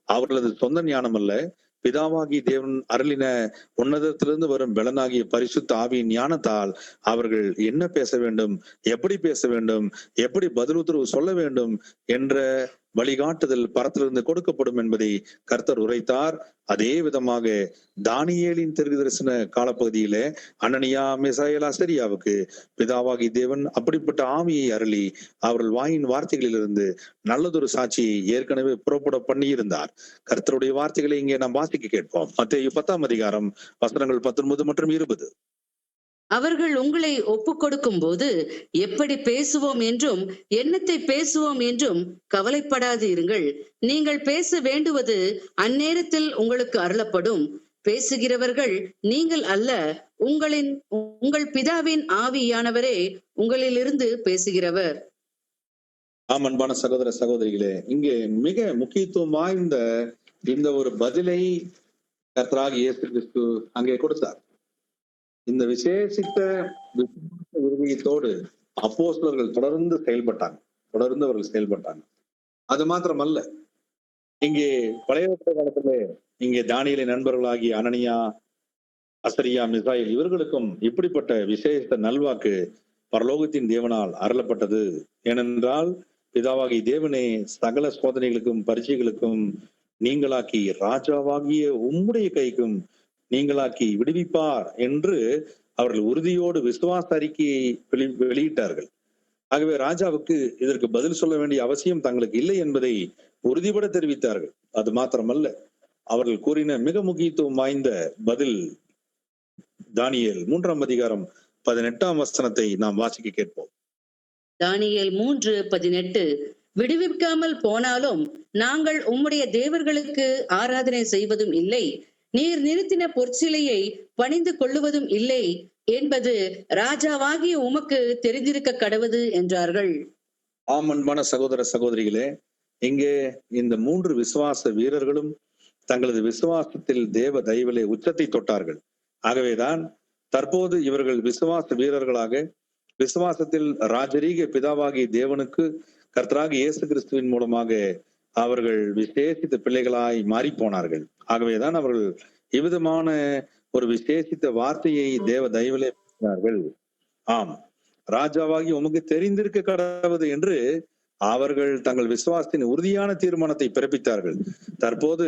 அவர்களது சொந்த ஞானம் அல்ல, பிதாவாகி தேவன் அருளின உன்னதத்திலிருந்து வரும் பலனாகிய பரிசுத்த ஆவியின் ஞானத்தால் அவர்கள் என்ன பேச வேண்டும், எப்படி பேச வேண்டும், எப்படி பதில் உத்தரவு சொல்ல வேண்டும் என்ற வழிகாட்டுதல் பரத்திலிருந்து கொடுக்கப்படும் என்பதை கர்த்தர் உரைத்தார். அதே விதமாக தானியேலின் தீர்க்க தரிசன காலப்பகுதியில அனனியா மிசாயேல் அசரியாவுக்கு பிதாவாகி தேவன் அப்படிப்பட்ட ஆவியை அருளி அவர்கள் வாயின் வார்த்தைகளிலிருந்து நல்லதொரு சாட்சியை ஏற்கனவே புறப்பட பண்ணி இருந்தார். கர்த்தருடைய வார்த்தைகளை இங்கே நாம் வாசிக்க கேட்போம். மத்தேயு 10ஆம் அதிகாரம் வசனங்கள் 19 மற்றும் 20. அவர்கள் உங்களை ஒப்புக் கொடுக்கும் போது எப்படி பேசுவோம் என்றும் என்னத்தை பேசுவோம் என்றும் கவலைப்படாது இருங்கள். நீங்கள் பேச வேண்டுவது அந்நேரத்தில் உங்களுக்கு அருளப்படும். பேசுகிறவர்கள் நீங்கள் அல்ல, உங்கள் பிதாவின் ஆவியானவரே உங்களிலிருந்து பேசுகிறவர். ஆம், அன்பான சகோதர சகோதரிகளே, இங்கே மிக முக்கியத்துவம் வாய்ந்த இந்த ஒரு பதிலை கர்த்தராகிய இயேசு கிறிஸ்து அங்கே கொடுத்தார். இந்த விசேஷித்த விருதியத்தோடு அப்போஸ்தலர்கள் தொடர்ந்து அவர்கள் செயல்பட்டாங்க. அது மாத்திரமல்ல, இங்கே பழைய காலத்துல இங்கே தானியேலின் நண்பர்களாகிய அனனியா, அசரியா, மிசாயேல் இவர்களுக்கும் இப்படிப்பட்ட விசேஷ நல்வாக்கு பரலோகத்தின் தேவனால் அருளப்பட்டது. ஏனென்றால் பிதாவாகிய தேவனே சகல சோதனைகளுக்கும் பரீட்சைகளுக்கும் நீங்களாக்கி ராஜாவாகிய உம்முடைய கைக்கும் நீங்களாக்கி விடுவிப்பார் என்று அவர்கள் உறுதியோடு விசுவாச அறிக்கையை வெளியிட்டார்கள். ஆகவே ராஜாவுக்கு இதற்கு பதில் சொல்ல வேண்டிய அவசியம் தங்களுக்கு இல்லை என்பதை உறுதிபட தெரிவித்தார்கள். அது மாத்திரமல்ல, அவர்கள் கூறின மிக முக்கியத்துவம் வாய்ந்த பதில் தானியேல் 3ஆம் அதிகாரம் 18ஆம் வசனத்தை நாம் வாசிக்க கேட்போம். தானியேல் 3:18. விடுவிக்காமல் போனாலும் நாங்கள் உம்முடைய தேவர்களுக்கு ஆராதனை செய்வதும் இல்லை, நீர் நிறுத்தின பொற்சிலையை பணிந்து கொள்ளுவதும் இல்லை என்பது ராஜாவாகிய உமக்கு தெரிந்திருக்க கடவுது என்றார்கள். ஆம், அன்பான சகோதர சகோதரிகளே, இங்கே இந்த 3 விசுவாச வீரர்களும் தங்களது விசுவாசத்தில் தேவ தயவிலே உச்சத்தை தொட்டார்கள். ஆகவேதான் தற்போது இவர்கள் விசுவாச வீரர்களாக விசுவாசத்தில் ராஜரீக பிதாவாகிய தேவனுக்கு கர்த்தராகிய இயேசு கிறிஸ்துவின் மூலமாக அவர்கள் விசேஷித்த பிள்ளைகளாய் மாறி போனார்கள். ஆகவேதான் அவர்கள் இவ்விதமான ஒரு விசேஷித்த வார்த்தையை தேவ தயவிலே பேசினார்கள். ஆம், ராஜாவாகி உமக்கு தெரிந்திருக்க கடவுது என்று அவர்கள் தங்கள் விசுவாசத்தின் உறுதியான தீர்மானத்தை பிறப்பித்தார்கள். தற்போது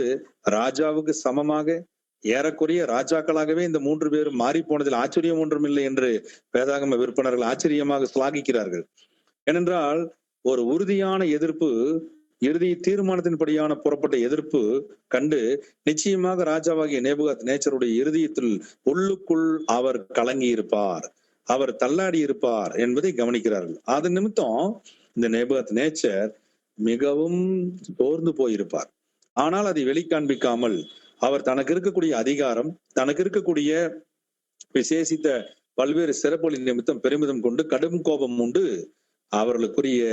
ராஜாவுக்கு சமமாக ஏறக்குறைய ராஜாக்களாகவே இந்த 3 பேரும் மாறி போனதில் ஆச்சரியம் ஒன்றும் இல்லை என்று வேதாகம விற்பனர்கள் ஆச்சரியமாக சிலாகிக்கிறார்கள். ஏனென்றால் ஒரு உறுதியான எதிர்ப்பு, இறுதி தீர்மானத்தின்படியான புறப்பட்ட எதிர்ப்பு கண்டு நிச்சயமாக ராஜாவாகிய நேபுகாத் நேச்சருடைய இருதயத்தில் உள்ளுக்குள் அவர் கலங்கி இருப்பார், அவர் தள்ளாடி இருப்பார் என்பதை கவனிக்கிறார்கள். அது நிமித்தம் இந்த நேபுகாத் நேச்சர் மிகவும் சோர்ந்து போயிருப்பார். ஆனால் அதை வெளிக்காண்பிக்காமல் அவர் தனக்கு இருக்கக்கூடிய அதிகாரம், தனக்கு இருக்கக்கூடிய விசேஷித்த பல்வேறு சிறப்புகளின் நிமித்தம் பெருமிதம் கொண்டு கடும் கோபம் உண்டு அவர்களுக்குரிய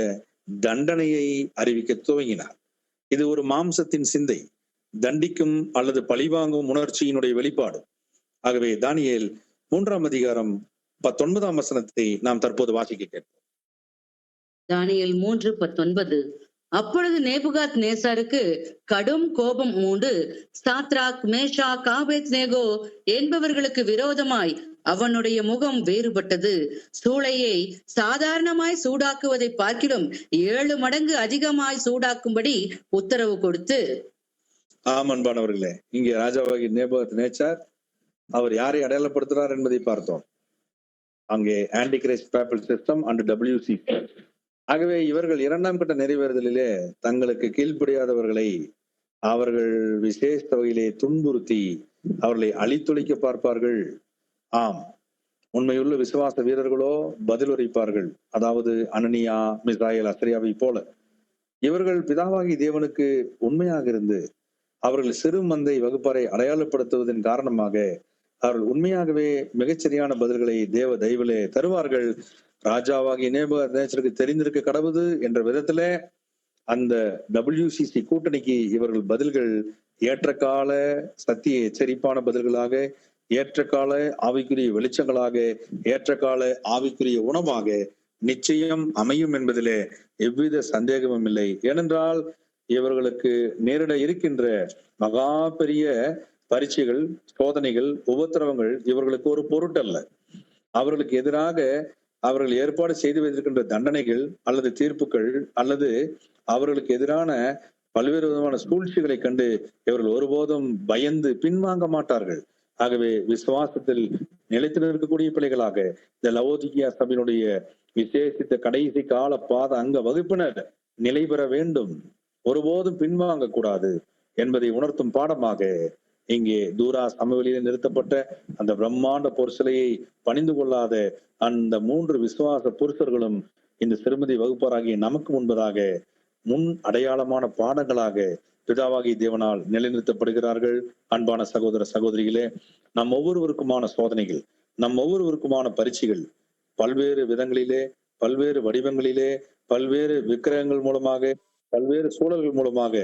தண்டனையை அறிவிக்க துவங்கினார். இது ஒரு மாம்சத்தின் சிந்தை, தண்டிக்கும் அல்லது பழிவாங்கும் உணர்ச்சியினுடைய வெளிப்பாடு. ஆகவே தானியேல் 3ஆம் அதிகாரம் 19ஆம் வசனத்தை நாம் தற்போது வாசிக்க கேட்போம். தானியேல் 3:19. அப்பொழுது நேபுகாத் நேசாருக்கு கடும் கோபம் மூண்டு சாத்ராக், மேஷாக், ஆபேத்நேகோ என்பவர்களுக்கு விரோதமாய் அவனுடைய முகம் வேறுபட்டது. சூளையை சாதாரணமாய் சூடாக்குவதை பார்க்கிலும் 7 மடங்கு அதிகமாய் சூடாக்கும்படி உத்தரவு கொடுத்து, ஆம் அன்பானவர்களே, இங்கே ராஜாவாகி நேபுகாத் நேச்சார் அவர் யாரை அடையாளப்படுத்துறார் என்பதை பார்த்தோம். அங்கே anti Christ papal system and WC. ஆகவே இவர்கள் 2ஆம் கட்ட நிறைவேறுதலிலே தங்களுக்கு கீழ்ப்படியாதவர்களை அவர்கள் விசேஷ வகையிலே துன்புறுத்தி அவர்களை அழித்தொழிக்க பார்ப்பார்கள். ஆம், உண்மையுள்ள விசுவாச வீரர்களோ பதிலுரைப்பார்கள். அதாவது அனனியா, மிசாயேல், அசரியாவை போல இவர்கள் பிதாவாகி தேவனுக்கு உண்மையாக இருந்து அவர்கள் சிறு மந்தை வகுப்பாரை அடையாளப்படுத்துவதன் காரணமாக அவர்கள் உண்மையாகவே மிகச்சரியான பதில்களை தேவ தயவிலே தருவார்கள். ராஜாவாகி நேபுகாத் நேச்சருக்கு தெரிந்திருக்க கடவுது என்ற விதத்துல அந்த WCC கூட்டணிக்கு இவர்கள் பதில்கள் ஏற்றகால சத்திய எச்சரிப்பான பதில்களாக, ஏற்றகால ஆவிக்குரிய வெளிச்சங்களாக, ஏற்றகால ஆவிக்குரிய உணவாக நிச்சயம் அமையும் என்பதிலே எவ்வித சந்தேகமும் இல்லை. ஏனென்றால் இவர்களுக்கு நேரிட இருக்கின்ற மகா பெரிய பரீட்சைகள், சோதனைகள், உபத்திரவங்கள் இவர்களுக்கு ஒரு பொருட்டல்ல. அவர்களுக்கு எதிராக அவர்கள் ஏற்பாடு செய்து வைத்திருக்கின்ற தண்டனைகள் அல்லது தீர்ப்புகள் அல்லது அவர்களுக்கு எதிரான பல்வேறு விதமான சூழ்ச்சிகளை கண்டு இவர்கள் ஒருபோதும் பயந்து பின்வாங்க மாட்டார்கள். ஆகவே விசுவாசத்தில் நிலைத்து நிற்கக்கூடிய பிள்ளைகளாக இந்த லவோதிகியா சபையினுடைய விசேஷித்த கடைசி கால பாத அங்க வகுப்பினர் நிலை பெற வேண்டும், ஒருபோதும் பின்வாங்க கூடாது என்பதை உணர்த்தும் பாடமாக இங்கே தூரா சமவெளியில் நிறுத்தப்பட்ட அந்த பிரம்மாண்ட பொருசிலையை பணிந்து கொள்ளாத அந்த 3 விசுவாச புருஷர்களும் இந்த சிறுமதி வகுப்பாராகிய நமக்கு முன்பதாக முன் அடையாளமான பாடங்களாக பிதாவாகி தேவனால் நிலைநிறுத்தப்படுகிறார்கள். அன்பான சகோதர சகோதரிகளே, நம் ஒவ்வொருவருக்குமான சோதனைகள், நம் ஒவ்வொருவருக்குமான பரீட்சைகள் பல்வேறு விதங்களிலே, பல்வேறு வடிவங்களிலே, பல்வேறு விக்கிரகங்கள் மூலமாக, பல்வேறு சூழல்கள் மூலமாக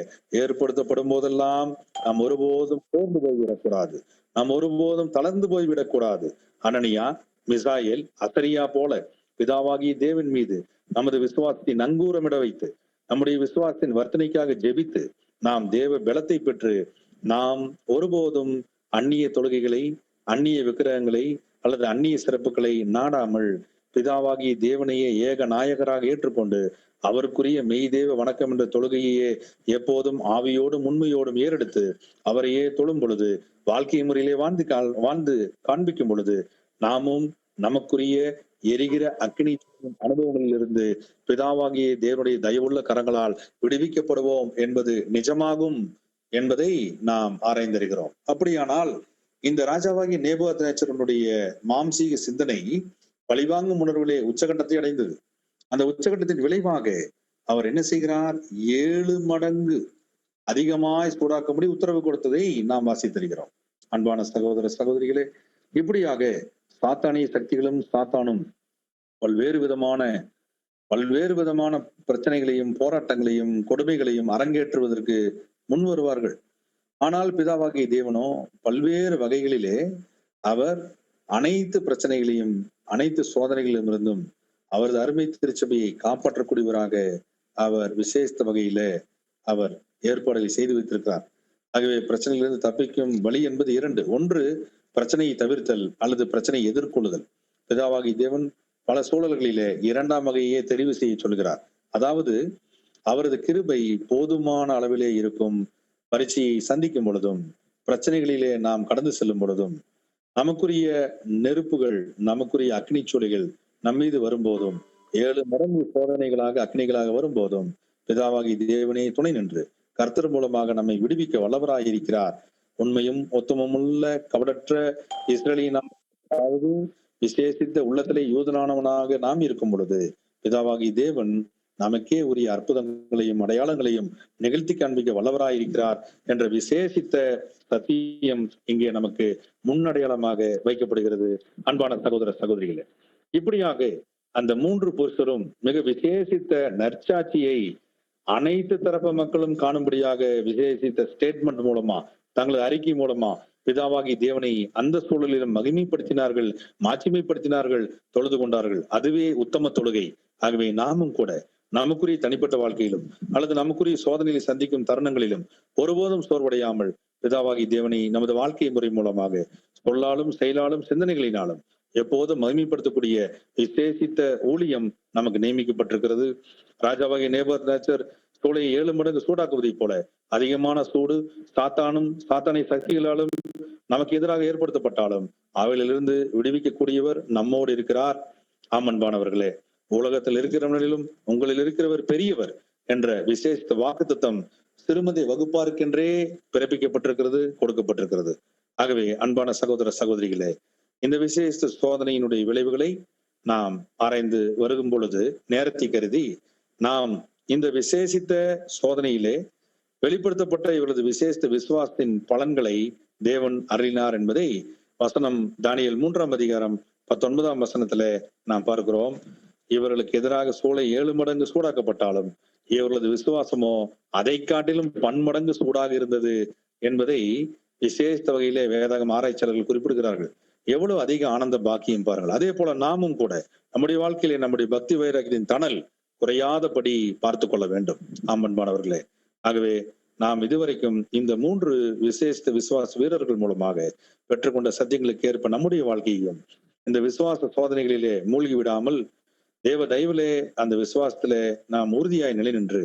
ஏற்படுத்தப்படும் போதெல்லாம் நாம் ஒருபோதும் சோர்ந்து போய்விடக்கூடாது, நாம் ஒருபோதும் தளர்ந்து போய்விடக்கூடாது. அனனியா, மிசாயேல், அசரியா போல பிதாவாகிய தேவன் மீது நமது விசுவாசத்தை நங்கூரமிட வைத்து நம்முடைய விசுவாசத்தின் வர்த்தனைக்காக ஜெபித்து நாம் தேவ பலத்தை பெற்று நாம் ஒருபோதும் அந்நிய தொழுகைகளை, அந்நிய விக்கிரகங்களை அல்லது அந்நிய சிறப்புகளை நாடாமல் பிதாவாகிய தேவனையே ஏக நாயகராக ஏற்றுக்கொண்டு அவருக்குரிய மெய்தேவ வணக்கம் என்ற தொழுகையே எப்போதும் ஆவியோடும் உண்மையோடும் ஏறெடுத்து அவரையே தொழும் பொழுது, வாழ்க்கை முறையிலே வாழ்ந்து காண்பிக்கும் பொழுது நாமும் நமக்குரிய எரிகிற அக்னி அனுபவங்களில் இருந்து பிதாவாகிய தேவனுடைய தயவுள்ள கரங்களால் விடுவிக்கப்படுவோம் என்பது நிஜமாகும் என்பதை நாம் ஆராய்ந்திருக்கிறோம். அப்படியானால் இந்த ராஜாவாகிய நேபுகாத் நேச்சருடைய மாம்சீக சிந்தனை பழிவாங்கும் உணர்விலே உச்சகட்டத்தை அடைந்தது. அந்த உச்சகட்டத்தின் விளைவாக அவர் என்ன செய்கிறார்? 7 மடங்கு அதிகமாய் சூடாக்கும்படி உத்தரவு கொடுத்ததை நாம் வாசித்திருக்கிறோம். அன்பான சகோதர சகோதரிகளே, இப்படியாக சாத்தானிய சக்திகளும் சாத்தானும் பல்வேறு விதமான பிரச்சனைகளையும் போராட்டங்களையும் கொடுமைகளையும் அரங்கேற்றுவதற்கு முன் வருவார்கள். ஆனால் பிதாவாகிய தேவனோ பல்வேறு வகைகளிலே அவர் அனைத்து பிரச்சனைகளையும் அனைத்து சோதனைகளிலும் இருந்தும் அவரது அருமை திருச்சபையை காப்பாற்றக்கூடியவராக அவர் விசேஷ வகையில அவர் ஏற்பாடுகளை செய்து வைத்திருக்கிறார். ஆகவே பிரச்சனைகளிலிருந்து தப்பிக்கும் வழி என்பது 2. ஒன்று, பிரச்சனையை தவிர்த்தல் அல்லது பிரச்சனையை எதிர்கொள்ளுதல். பிதாவாகிய தேவன் பல சூழல்களிலே 2ஆம் வகையே தெரிவு செய்ய சொல்கிறார். அதாவது அவரது கிருபை போதுமான அளவிலே இருக்கும் பரீட்சையை சந்திக்கும் பொழுதும், பிரச்சனைகளிலே நாம் கடந்து செல்லும் பொழுதும், நமக்குரிய நெருப்புகள், நமக்குரிய அக்னி சூளைகள் நம் மீது வரும்போதும், 7 மடங்கு சோதனைகளாக அக்னிகளாக வரும்போதும் பிதாவாகிய தேவனே துணை நின்று கர்த்தர் மூலமாக நம்மை விடுவிக்க வல்லவராயிருக்கிறார். உண்மையும் உத்தமமுள்ள கபடற்ற இஸ்ரேலின் அதாவது விசேஷித்த உள்ளத்திலே யூதனானவனாக நாம் இருக்கும் பொழுது பிதாவாகிய தேவன் நமக்கே உரிய அற்புதங்களையும் அடையாளங்களையும் நிகழ்த்தி காண்பிக்க வல்லவராயிருக்கிறார் என்ற விசேஷித்த சத்தியம் இங்கே நமக்கு முன்னடையாளமாக வைக்கப்படுகிறது. அன்பான சகோதர சகோதரிகளே, இப்படியாக அந்த 3 புருஷரும் மிக விசேஷித்த நற்சாட்சியை அனைத்து தரப்பு மக்களும் காணும்படியாக விசேஷித்த ஸ்டேட்மெண்ட் மூலமா, தங்களது அறிக்கை மூலமா பிதாவாகி தேவனை அந்த சூழலிலும் மகிமைப்படுத்தினார்கள், மாட்சிமைப்படுத்தினார்கள், தொழுது கொண்டார்கள். அதுவே உத்தம தொழுகை. ஆகவே நாமும் கூட நமக்குரிய தனிப்பட்ட வாழ்க்கையிலும் அல்லது நமக்குரிய சோதனையை சந்திக்கும் தருணங்களிலும் ஒருபோதும் சோர்வடையாமல் பிதாவாகி தேவனை நமது வாழ்க்கை முறை மூலமாக சொல்லாலும் செயலாலும் சிந்தனைகளினாலும் எப்போதும் மகிமைப்படுத்தக்கூடிய விசேஷித்த ஊழியம் நமக்கு நியமிக்கப்பட்டிருக்கிறது. ராஜாவாகிய நேபுகாத்நேச்சர் சூளையை 7 மடங்கு சூடாக்குவதைப் போல அதிகமான சூடு சாத்தானை சக்திகளாலும் நமக்கு எதிராக ஏற்படுத்தப்பட்டாலும் அவையிலிருந்து விடுவிக்கக்கூடியவர் நம்மோடு இருக்கிறார். ஆமன்பானவர்களே, உலகத்தில் இருக்கிறவர்களிலும் உங்களில் இருக்கிறவர் பெரியவர் என்ற விசேஷ வாக்குத்தத்தம் சிறுமதி வகுப்பாருக்கென்றே பிறப்பிக்கப்பட்டிருக்கிறது, கொடுக்கப்பட்டிருக்கிறது. ஆகவே அன்பான சகோதர சகோதரிகளே, இந்த விசேஷ சோதனையினுடைய விளைவுகளை நாம் ஆராய்ந்து வருகும் பொழுது நேரத்தை கருதி நாம் இந்த விசேஷித்த சோதனையிலே வெளிப்படுத்தப்பட்ட இவரது விசேஷ விசுவாசத்தின் பலன்களை தேவன் அருளினார் என்பதை வசனம் தானியேல் 3ஆம் அதிகாரம் 19ஆம் வசனத்துல நாம் பார்க்கிறோம். இவர்களுக்கு எதிராக சூளை 7 மடங்கு சூடாக்கப்பட்டாலும் இவர்களது விசுவாசமோ அதை காட்டிலும் பன்மடங்கு சூடாக இருந்தது என்பதை விசேஷ வகையிலே வேதாகம் ஆராய்ச்சியாளர்கள் குறிப்பிடுகிறார்கள். எவ்வளவு அதிக ஆனந்த பாக்கியம் பாருங்கள். அதே போல நாமும் கூட நம்முடைய வாழ்க்கையிலே நம்முடைய பக்தி வைராக்கியத்தின் தணல் குறையாதபடி பார்த்து கொள்ள வேண்டும். ஆமன்பானவர்களே, ஆகவே நாம் இதுவரைக்கும் இந்த 3 விசேஷ விசுவாச வீரர்கள் மூலமாக பெற்றுக்கொண்ட சத்தியங்களுக்கு ஏற்ப நம்முடைய வாழ்க்கையையும் இந்த விசுவாச சோதனைகளிலே மூழ்கி விடாமல் தேவ தயவிலே அந்த விசுவாசத்திலே நாம் உறுதியாய் நிலை நின்று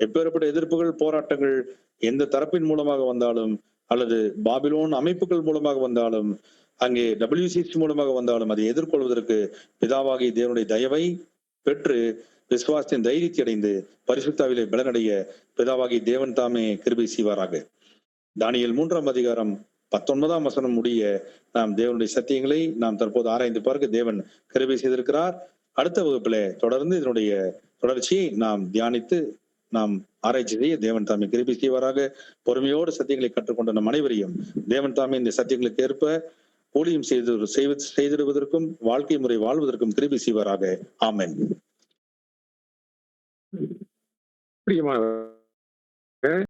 எப்பேற்பட்ட எதிர்ப்புகள் போராட்டங்கள் எந்த தரப்பின் மூலமாக வந்தாலும் அல்லது பாபிலோன் அமைப்புகள் மூலமாக வந்தாலும் அங்கே WCC மூலமாக வந்தாலும் அதை எதிர்கொள்வதற்கு பிதாவாகி தேவனுடைய தயவை பெற்று விசுவாசத்தின் தைரியத்தை அடைந்து பரிசுத்தாவிலே பலனடைய பிதாவாகி தேவன் தாமே கிருபை செய்வாராக. தானியேல் 3ஆம் அதிகாரம் 19ஆம் வசனம் முடிய நாம் தேவனுடைய சத்தியங்களை நாம் தற்போது ஆராய்ந்து பார்க்க தேவன் கிருபை செய்திருக்கிறார். அடுத்த வகுப்பில தொடர்ந்து இதனுடைய தொடர்ச்சியை நாம் தியானித்து நாம் ஆராய்ச்சி செய்ய தேவன் தாமே கிருபை செய்வாராக. பொறுமையோடு சத்தியங்களை கற்றுக்கொண்ட நம் அனைவரையும் தேவன் தாமே இந்த சத்தியங்களுக்கு ஏற்ப ஊழியம் செய்திடுவதற்கும் வாழ்க்கை முறை வாழ்வதற்கும் கிருபை செய்வாராக. ஆமென். பிரியமானவர்களே,